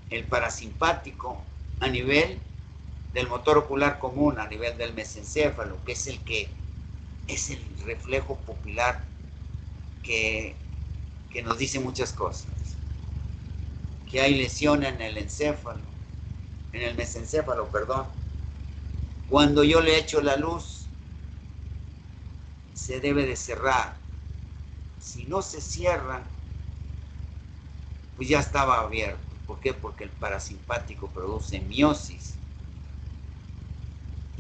el parasimpático a nivel del motor ocular común, a nivel del mesencéfalo, que es el reflejo pupilar que nos dice muchas cosas. Que hay lesión en el encéfalo, en el mesencéfalo, perdón. Cuando yo le echo la luz, se debe de cerrar. Si no se cierra, pues ya estaba abierto. ¿Por qué? Porque el parasimpático produce miosis.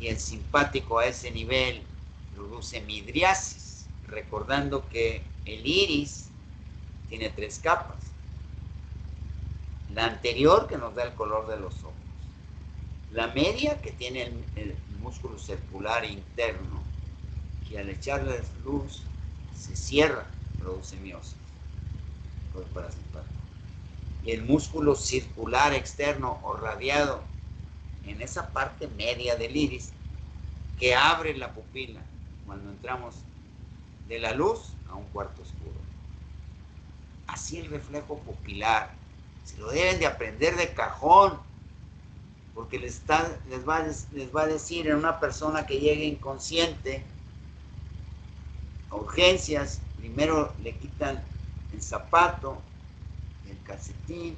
Y el simpático a ese nivel produce midriasis. Recordando que el iris tiene 3 capas. La anterior, que nos da el color de los ojos. La media, que tiene el músculo circular interno, que al echarle luz se cierra, produce miosis por el parasimpático. Y el músculo circular externo o radiado en esa parte media del iris, que abre la pupila cuando entramos de la luz a un cuarto oscuro. Así el reflejo pupilar, se lo deben de aprender de cajón, porque les va a decir en una persona que llegue inconsciente a urgencias, primero le quitan el zapato, el calcetín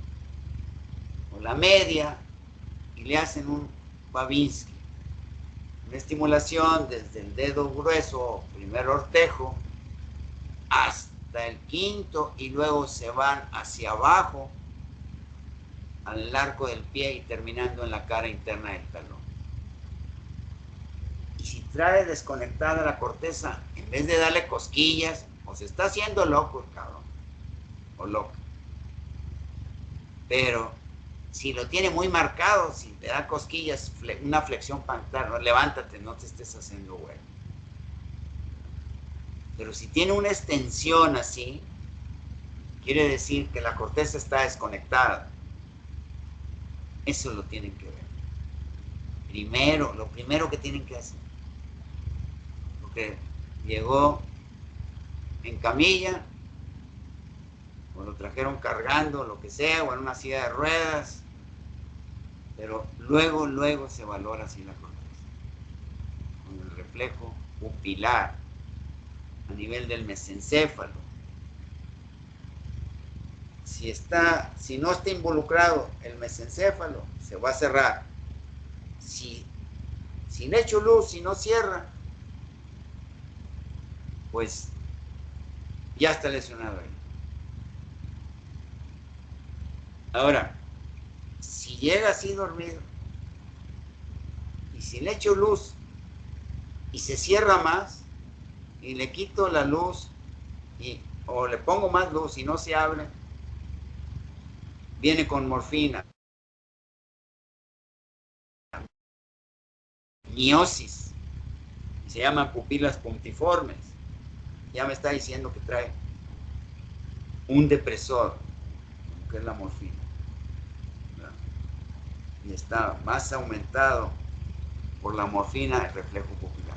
o la media y le hacen un Babinski, una estimulación desde el dedo grueso, primer ortejo, hasta el quinto, y luego se van hacia abajo al arco del pie y terminando en la cara interna del talón. Y si trae desconectada la corteza, en vez de darle cosquillas, o se está haciendo loco el cabrón, o loca. Pero si lo tiene muy marcado, si te da cosquillas, una flexión plantar, no, levántate, no te estés haciendo güey. Pero si tiene una extensión así, quiere decir que la corteza está desconectada. Eso lo tienen que ver. Lo primero que tienen que hacer, porque llegó en camilla, o lo trajeron cargando, lo que sea, o en una silla de ruedas, pero luego se valora así la corteza, con el reflejo pupilar a nivel del mesencéfalo. Si no está involucrado el mesencéfalo, se va a cerrar. Si le echo luz, si no cierra, pues ya está lesionado ahí. Ahora, si llega así dormido, y si le echo luz y se cierra más, y le quito la luz, o le pongo más luz y no se abre, viene con morfina, miosis, se llaman pupilas puntiformes. Ya me está diciendo que trae un depresor, que es la morfina, ¿verdad? Y está más aumentado por la morfina el reflejo pupilar.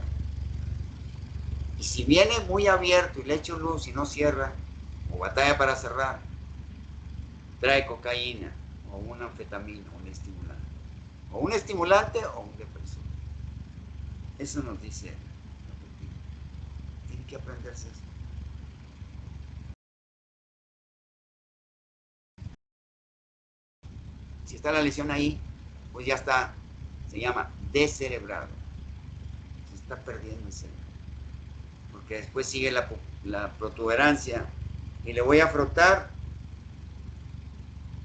Y si viene muy abierto y le echo luz y no cierra, o batalla para cerrar, trae cocaína o una anfetamina, un estimulante. O un estimulante o un depresor. Eso nos dice la pupila. Tiene que aprenderse eso. Si está la lesión ahí, pues ya está, se llama descerebrado. Se está perdiendo el cerebro. Porque después sigue la protuberancia y le voy a frotar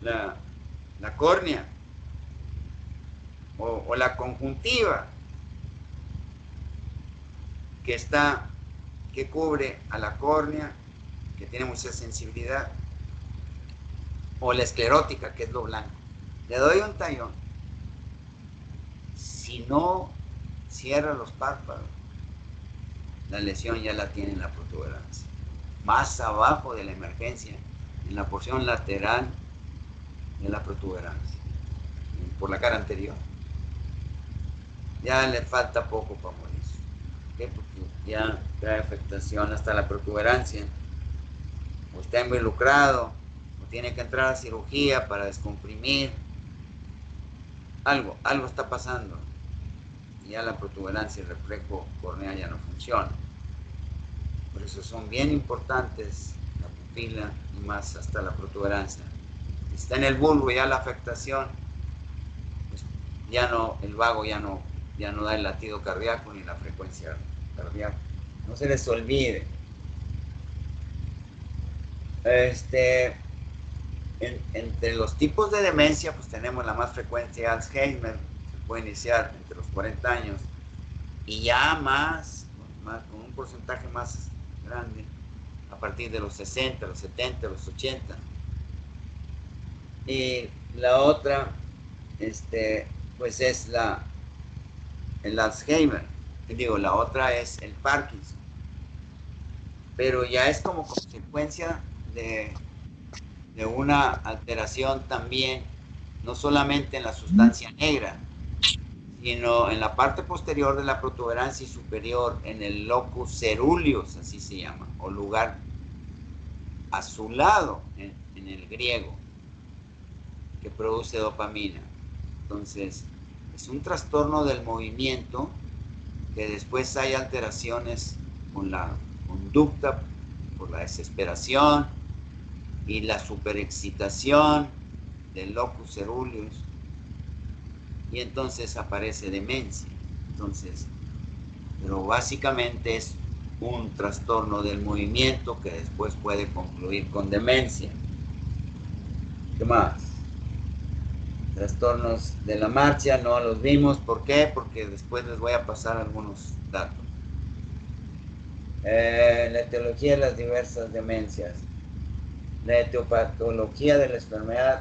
la córnea o la conjuntiva que cubre a la córnea, que tiene mucha sensibilidad, o la esclerótica, que es lo blanco. Le doy un tallón. Si no cierra los párpados, la lesión ya la tiene en la protuberancia. Más abajo de la emergencia, en la porción lateral de la protuberancia, por la cara anterior. Ya le falta poco para morir. ¿Por qué? Porque ya trae afectación hasta la protuberancia. O está involucrado, o tiene que entrar a cirugía para descomprimir. Algo está pasando. Y ya la protuberancia, el reflejo corneal ya no funciona. Por eso son bien importantes la pupila y más hasta la protuberancia. Si está en el bulbo ya la afectación, pues ya no, el vago ya no da el latido cardíaco ni la frecuencia cardíaca. No se les olvide. Entre los tipos de demencia, pues tenemos la más frecuente Alzheimer, se puede iniciar entre los 40 años y ya más con un porcentaje más grande a partir de los 60, los 70, los 80. Y la otra, pues es el Alzheimer. Digo, la otra es el Parkinson. Pero ya es como consecuencia de una alteración también, no solamente en la sustancia negra, sino en la parte posterior de la protuberancia y superior, en el locus ceruleus, así se llama, o lugar azulado en el griego, que produce dopamina. Entonces, es un trastorno del movimiento que después hay alteraciones con la conducta, por la desesperación y la superexcitación del locus ceruleus, y entonces aparece demencia. Entonces, pero básicamente es un trastorno del movimiento que después puede concluir con demencia. ¿Qué más? Trastornos de la marcha no los vimos. ¿Por qué? Porque después les voy a pasar algunos datos. La etiología de las diversas demencias. La etiopatología de la enfermedad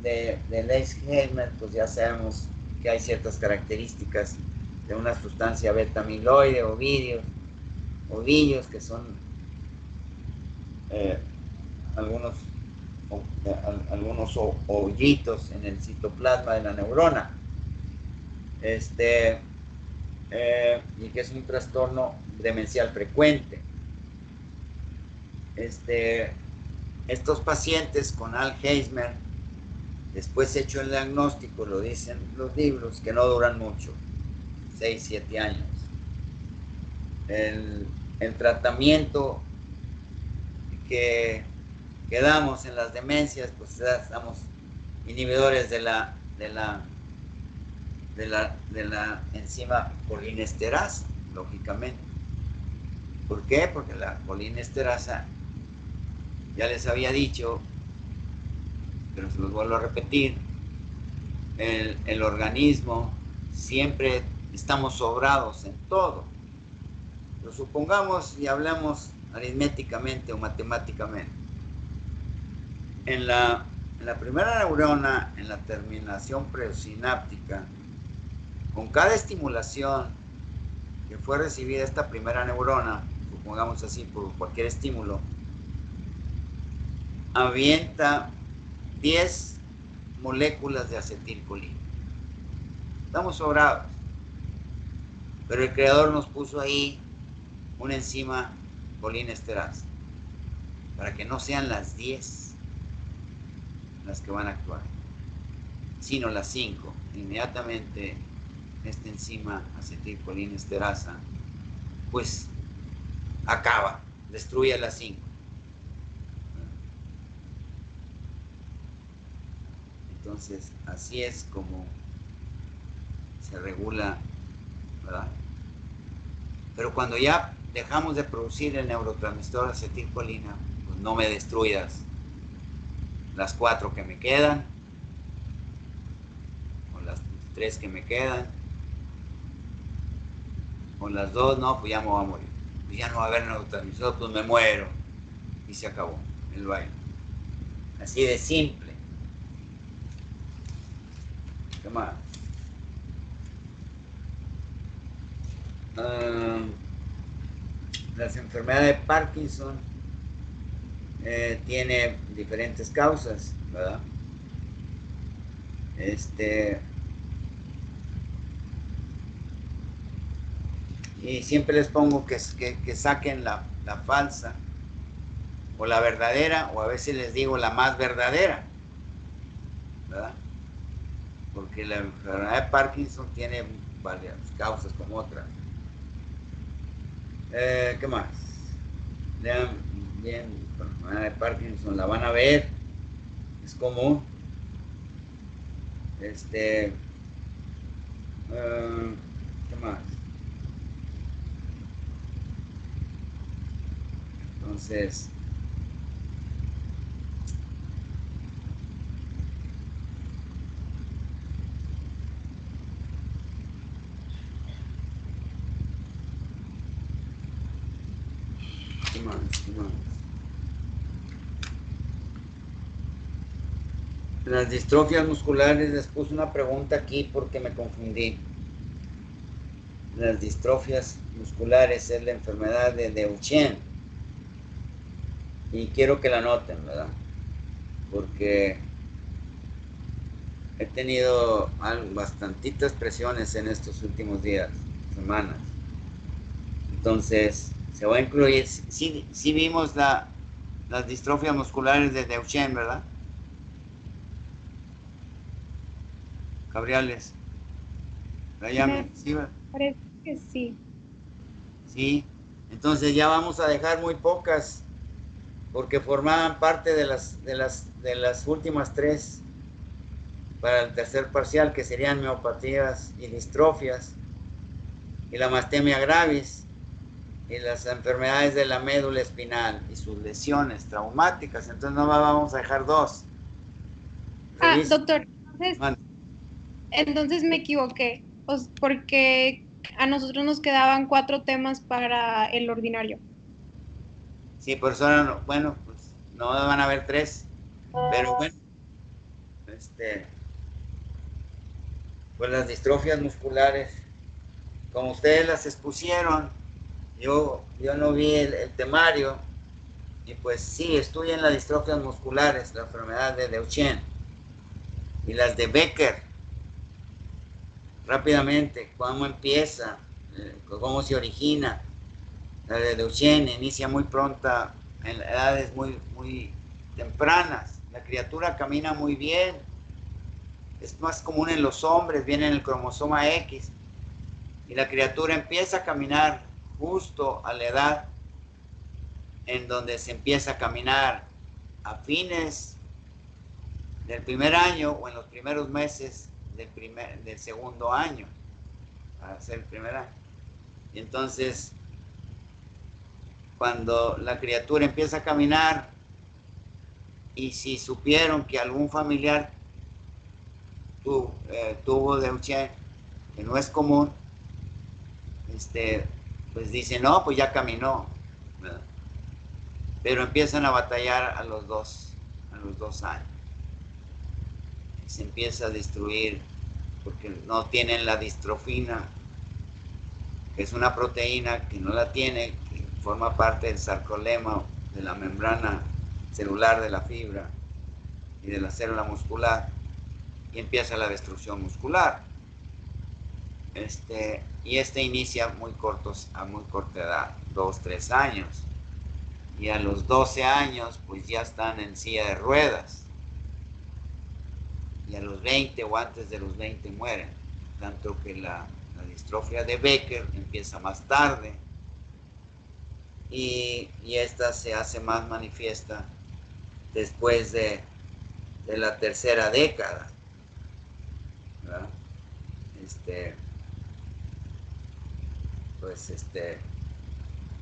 de Alzheimer, pues ya sabemos que hay ciertas características de una sustancia beta-amiloide, ovillos que son algunos hoyitos en el citoplasma de la neurona, y que es un trastorno demencial frecuente. Estos pacientes con Alzheimer, después hecho el diagnóstico, lo dicen los libros, que no duran mucho, 6, 7 años. El tratamiento que damos en las demencias, pues damos inhibidores de la enzima colinesterasa, lógicamente. ¿Por qué? Porque la colinesterasa, ya les había dicho, pero se los vuelvo a repetir, el organismo siempre estamos sobrados en todo. Lo supongamos y hablamos aritméticamente o matemáticamente. En la primera neurona, en la terminación presináptica, con cada estimulación que fue recibida esta primera neurona, supongamos así, por cualquier estímulo, avienta 10 moléculas de acetilcolina. Estamos sobrados. Pero el creador nos puso ahí una enzima colinesterasa para que no sean las 10 las que van a actuar, sino las 5. Inmediatamente esta enzima acetilcolinesterasa pues acaba, destruye las 5. Entonces, así es como se regula, ¿verdad? Pero cuando ya dejamos de producir el neurotransmisor acetilcolina, pues no me destruyas las 4 que me quedan, o las 3 que me quedan, o las 2, no, pues ya me voy a morir. Pues ya no va a haber neurotransmisor, pues me muero. Y se acabó el baile. Así de simple. ¿Qué más? las enfermedades de Parkinson tiene diferentes causas, ¿verdad? Y siempre les pongo que saquen la falsa o la verdadera, o a veces les digo la más verdadera, ¿verdad? Porque la enfermedad de Parkinson tiene varias causas como otras. ¿Qué más? Lean bien, la enfermedad de Parkinson la van a ver, es común. ¿Qué más? Entonces, ¿qué más? ¿Qué más? Las distrofias musculares, les puse una pregunta aquí porque me confundí. Las distrofias musculares es la enfermedad de Duchenne. Y quiero que la noten, ¿verdad? Porque he tenido bastantitas presiones en estos últimos días, semanas. Entonces, se va a incluir, sí vimos las distrofias musculares de Duchenne, ¿verdad? Cabriales. Me ¿Sí, ¿verdad? parece que sí. Sí. Entonces ya vamos a dejar muy pocas, porque formaban parte de las últimas tres para el tercer parcial, que serían miopatías y distrofias, y la mastemia gravis, y las enfermedades de la médula espinal y sus lesiones traumáticas. Entonces no vamos a dejar dos. Revisa. Doctor, entonces me equivoqué, porque a nosotros nos quedaban 4 temas para el ordinario. Sí, por eso, bueno, pues no van a haber tres, pero bueno, pues las distrofias musculares, como ustedes las expusieron, yo no vi el temario, y pues sí, estudian las distrofias musculares, la enfermedad de Duchenne, y las de Becker, rápidamente, cómo empieza, cómo se origina. La de Duchenne inicia muy pronta, en edades muy, muy tempranas. La criatura camina muy bien, es más común en los hombres, viene en el cromosoma X, y la criatura empieza a caminar justo a la edad en donde se empieza a caminar a fines del primer año o en los primeros meses del segundo año, para ser el primer año. Y entonces, cuando la criatura empieza a caminar, y si supieron que algún familiar tuvo Duchenne, que no es común, pues dicen, no, pues ya caminó, ¿verdad? Pero empiezan a batallar a los dos años. Y se empieza a destruir porque no tienen la distrofina, que es una proteína que no la tiene, que forma parte del sarcolema, de la membrana celular de la fibra y de la célula muscular, y empieza la destrucción muscular. Y inicia a muy corta edad, 2, 3 años. Y a los 12 años, pues ya están en silla de ruedas. Y a los 20 o antes de los 20 mueren. Tanto que la distrofia de Becker empieza más tarde. Y esta se hace más manifiesta después de la tercera década, ¿verdad? Pues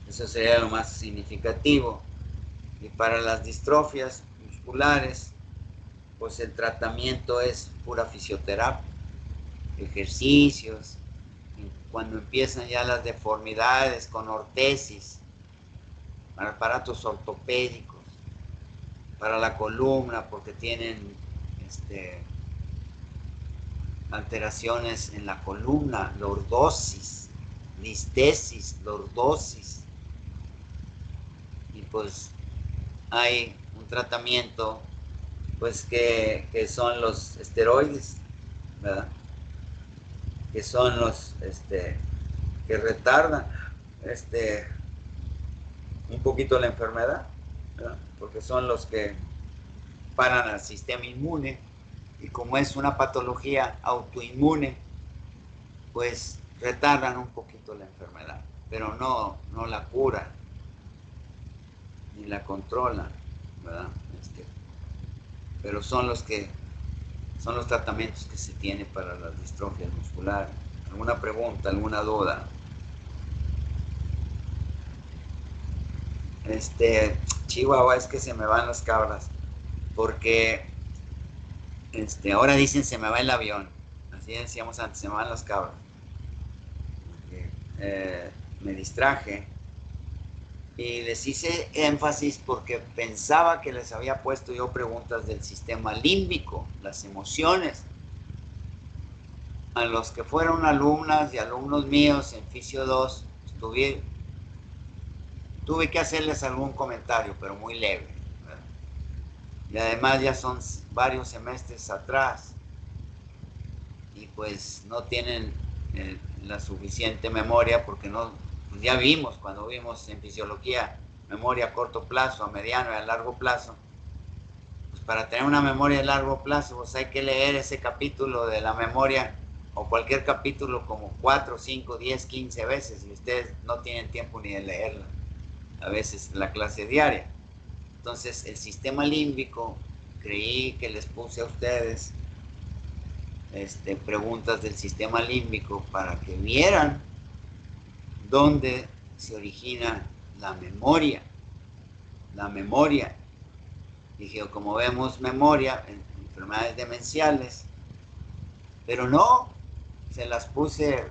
eso sería lo más significativo. Y para las distrofias musculares, pues el tratamiento es pura fisioterapia, ejercicios. Y cuando empiezan ya las deformidades con ortesis, para aparatos ortopédicos, para la columna, porque tienen alteraciones en la columna, lordosis, listesis, lordosis, y pues hay un tratamiento pues que son los esteroides, ¿verdad? Que son los que retardan un poquito la enfermedad, ¿verdad? Porque son los que paran al sistema inmune, y como es una patología autoinmune, pues retardan un poquito la enfermedad, pero no la cura ni la controlan, ¿verdad? Pero son los tratamientos que se tienen para las distrofias musculares. ¿Alguna pregunta, alguna duda? Chihuahua, es que se me van las cabras, porque ahora dicen se me va el avión, así decíamos antes, se me van las cabras. Me distraje y les hice énfasis porque pensaba que les había puesto yo preguntas del sistema límbico, las emociones. A los que fueron alumnas y alumnos míos en Fisio 2, tuve que hacerles algún comentario, pero muy leve, ¿verdad? Y además ya son varios semestres atrás y pues no tienen la suficiente memoria, porque pues ya vimos, cuando vimos en fisiología, memoria a corto plazo, a mediano y a largo plazo. Pues para tener una memoria a largo plazo, pues hay que leer ese capítulo de la memoria o cualquier capítulo como 4, 5, 10, 15 veces, y ustedes no tienen tiempo ni de leerla, a veces la clase diaria. Entonces el sistema límbico, creí que les puse a ustedes preguntas del sistema límbico para que vieran dónde se origina la memoria. La memoria. Dije, como vemos memoria en enfermedades demenciales, pero no, se las puse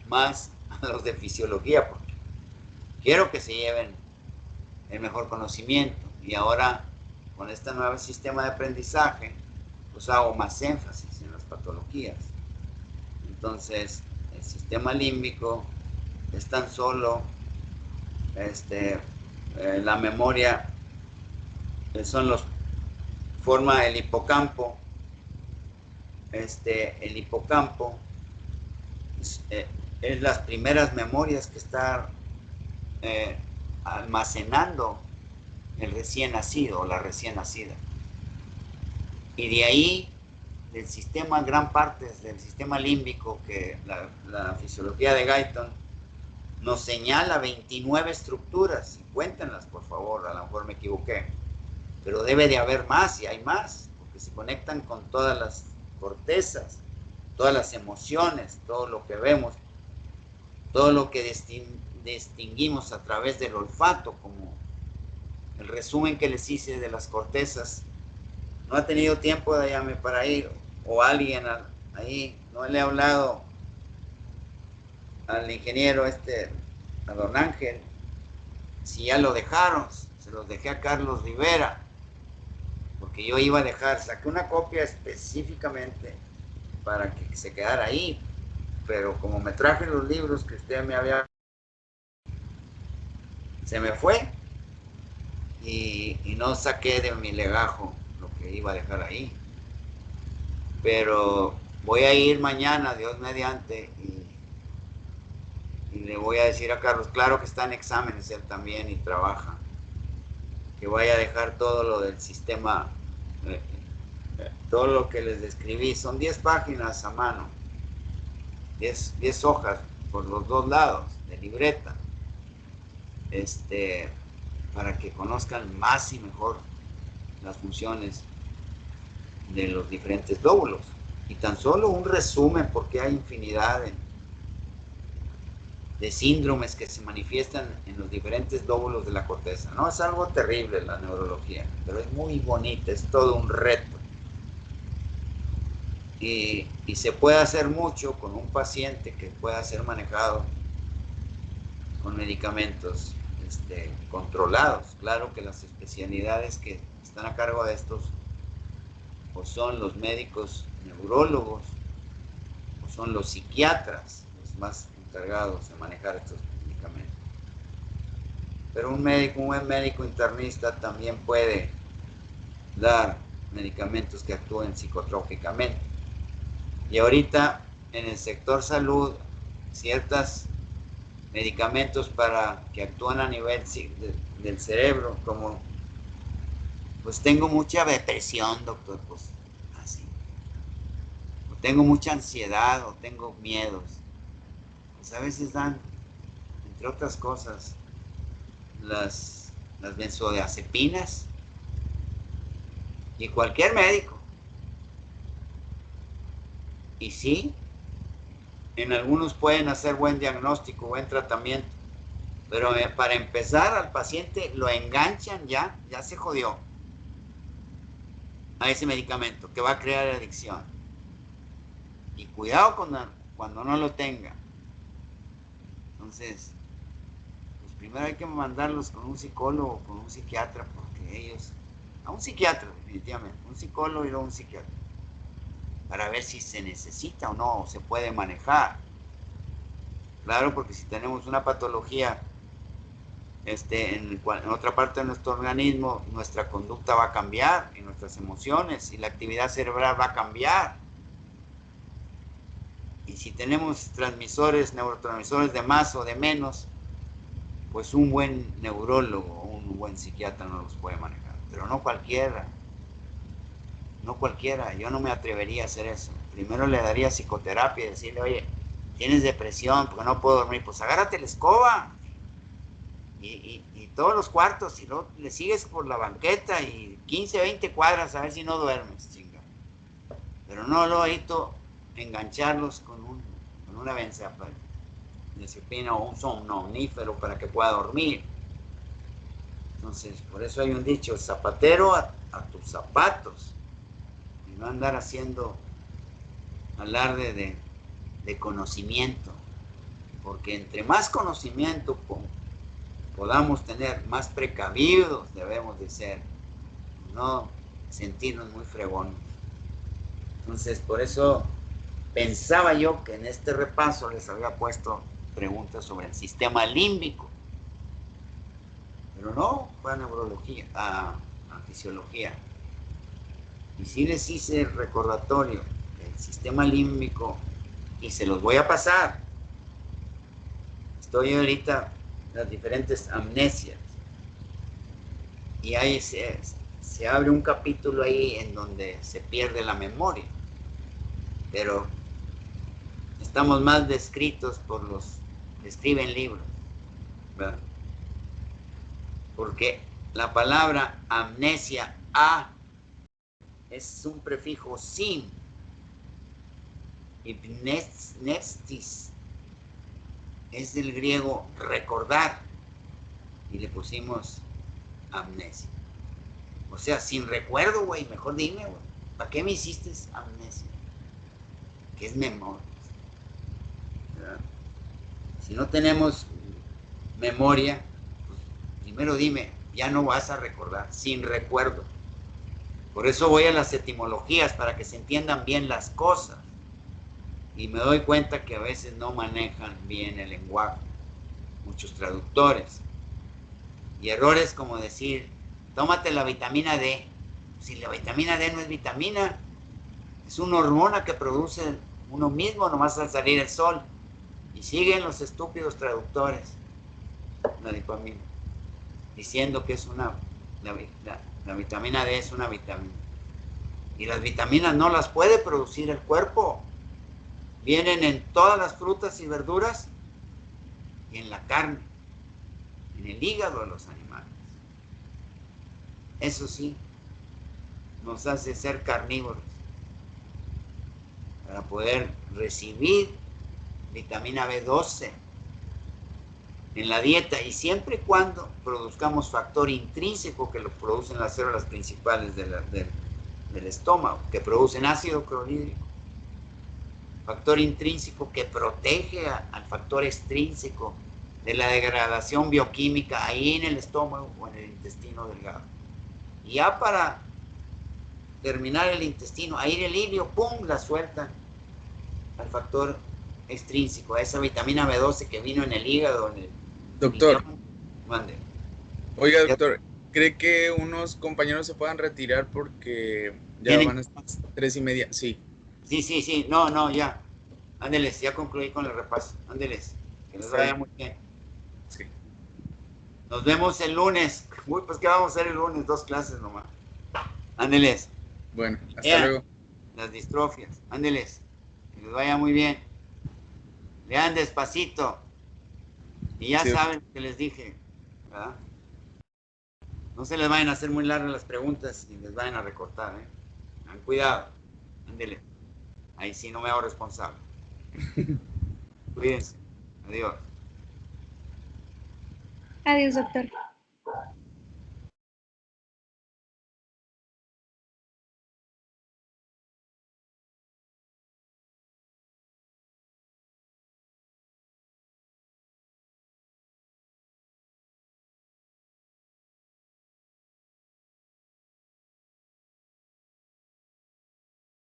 más a los de fisiología, porque quiero que se lleven el mejor conocimiento. Y ahora, con este nuevo sistema de aprendizaje, pues hago más énfasis en las patologías. Entonces, el sistema límbico es tan solo la memoria, forma el hipocampo. El hipocampo es las primeras memorias que está almacenando el recién nacido o la recién nacida. Y de ahí, del sistema, gran parte del sistema límbico, que la fisiología de Guyton nos señala 29 estructuras, y cuéntenlas por favor, a lo mejor me equivoqué, pero debe de haber más, y hay más, porque se conectan con todas las cortezas, todas las emociones, todo lo que vemos, todo lo que distinguimos a través del olfato, como el resumen que les hice de las cortezas. No ha tenido tiempo de llamarme para ir, o alguien ahí, no le he hablado al ingeniero a don Ángel, si ya lo dejaron. Se los dejé a Carlos Rivera, porque yo iba a dejar, saqué una copia específicamente para que se quedara ahí, pero como me traje los libros que usted me había, se me fue, y no saqué de mi legajo lo que iba a dejar ahí. Pero voy a ir mañana, Dios mediante, y le voy a decir a Carlos, claro que está en exámenes él también y trabaja, que vaya a dejar todo lo del sistema, todo lo que les describí. Son 10 páginas a mano, 10 hojas por los dos lados de libreta, para que conozcan más y mejor las funciones de los diferentes lóbulos. Y tan solo un resumen, porque hay infinidad de síndromes que se manifiestan en los diferentes lóbulos de la corteza. No es algo terrible la neurología, pero es muy bonita, es todo un reto. Y se puede hacer mucho con un paciente que pueda ser manejado con medicamentos controlados. Claro que las especialidades que están a cargo de estos o son los médicos neurólogos o son los psiquiatras los más encargados de manejar estos medicamentos. Pero un buen médico internista también puede dar medicamentos que actúen psicotrópicamente. Y ahorita en el sector salud, ciertos medicamentos para que actúan a nivel del cerebro, como pues tengo mucha depresión, doctor, pues así. O tengo mucha ansiedad o tengo miedos. Pues a veces dan, entre otras cosas, las benzodiazepinas y cualquier médico. Y sí, en algunos pueden hacer buen diagnóstico, buen tratamiento, pero para empezar al paciente lo enganchan ya se jodió a ese medicamento que va a crear adicción. Y cuidado cuando no lo tenga. Entonces, pues primero hay que mandarlos con un psicólogo, con un psiquiatra, porque ellos, a un psiquiatra definitivamente, un psicólogo y luego un psiquiatra, para ver si se necesita o no, o se puede manejar. Claro, porque si tenemos una patología en otra parte de nuestro organismo, nuestra conducta va a cambiar, y nuestras emociones, y la actividad cerebral va a cambiar. Y si tenemos neurotransmisores de más o de menos, pues un buen neurólogo, un buen psiquiatra no los puede manejar. Pero no cualquiera. No cualquiera. Yo no me atrevería a hacer eso. Primero le daría psicoterapia y decirle, oye, tienes depresión porque no puedo dormir. Pues agárrate la escoba. Y todos los cuartos, y luego le sigues por la banqueta y 15, 20 cuadras a ver si no duermes, chinga. Pero no lo ahorita engancharlos con una benzodiazepina o un somnífero para que pueda dormir. Entonces, por eso hay un dicho, zapatero a tus zapatos, y no andar haciendo alarde de conocimiento, porque entre más conocimiento podamos tener, más precavidos debemos de ser, no sentirnos muy fregones. Entonces, por eso pensaba yo que en este repaso les había puesto preguntas sobre el sistema límbico, pero no, fue a neurología, a fisiología. Y sí les hice el recordatorio del sistema límbico, y se los voy a pasar. Estoy ahorita en las diferentes amnesias, y ahí se abre un capítulo ahí en donde se pierde la memoria, pero estamos más descritos por los que escriben libros, ¿verdad? Porque la palabra amnesia, es un prefijo sin, y mnestis es del griego recordar, y le pusimos amnesia. O sea, sin recuerdo, güey, mejor dime, güey, ¿para qué me hiciste amnesia? ¿Qué es memoria? ¿Verdad? Si no tenemos memoria, pues primero dime, ya no vas a recordar, sin recuerdo. Por eso voy a las etimologías, para que se entiendan bien las cosas. Y me doy cuenta que a veces no manejan bien el lenguaje, muchos traductores. Y errores como decir, tómate la vitamina D. Si la vitamina D no es vitamina, es una hormona que produce uno mismo nomás al salir el sol. Y siguen los estúpidos traductores la dopamina, diciendo que es la vitamina D es una vitamina. Y las vitaminas no las puede producir el cuerpo. Vienen en todas las frutas y verduras y en la carne, en el hígado de los animales. Eso sí, nos hace ser carnívoros para poder recibir vitamina B12 en la dieta, y siempre y cuando produzcamos factor intrínseco que lo producen las células principales del estómago, que producen ácido clorhídrico. Factor intrínseco que protege al factor extrínseco de la degradación bioquímica ahí en el estómago o en el intestino delgado. Y ya para terminar el intestino, ahí en el ilio, ¡pum!, la sueltan al factor extrínseco, a esa vitamina B12 que vino en el hígado, en el Doctor, riñón. Mande. Oiga, doctor, ¿cree que unos compañeros se puedan retirar porque ya ¿Tienen? van a ser 3:30? Sí. Sí. No, ya. Ándeles, ya concluí con el repaso. Ándeles. Que les Está vaya bien. muy bien. Sí. Nos vemos el lunes. Uy, pues ¿qué vamos a hacer el lunes? 2 clases nomás. Ándeles. Bueno, hasta Lean luego. las distrofias. Ándeles. Que les vaya muy bien. Lean despacito. Y ya Sí, doctor. saben lo que les dije. ¿Verdad? No se les vayan a hacer muy largas las preguntas y les vayan a recortar. Ten cuidado. Ándeles. Ahí sí no me hago responsable. Cuídense. Adiós. Adiós, doctor.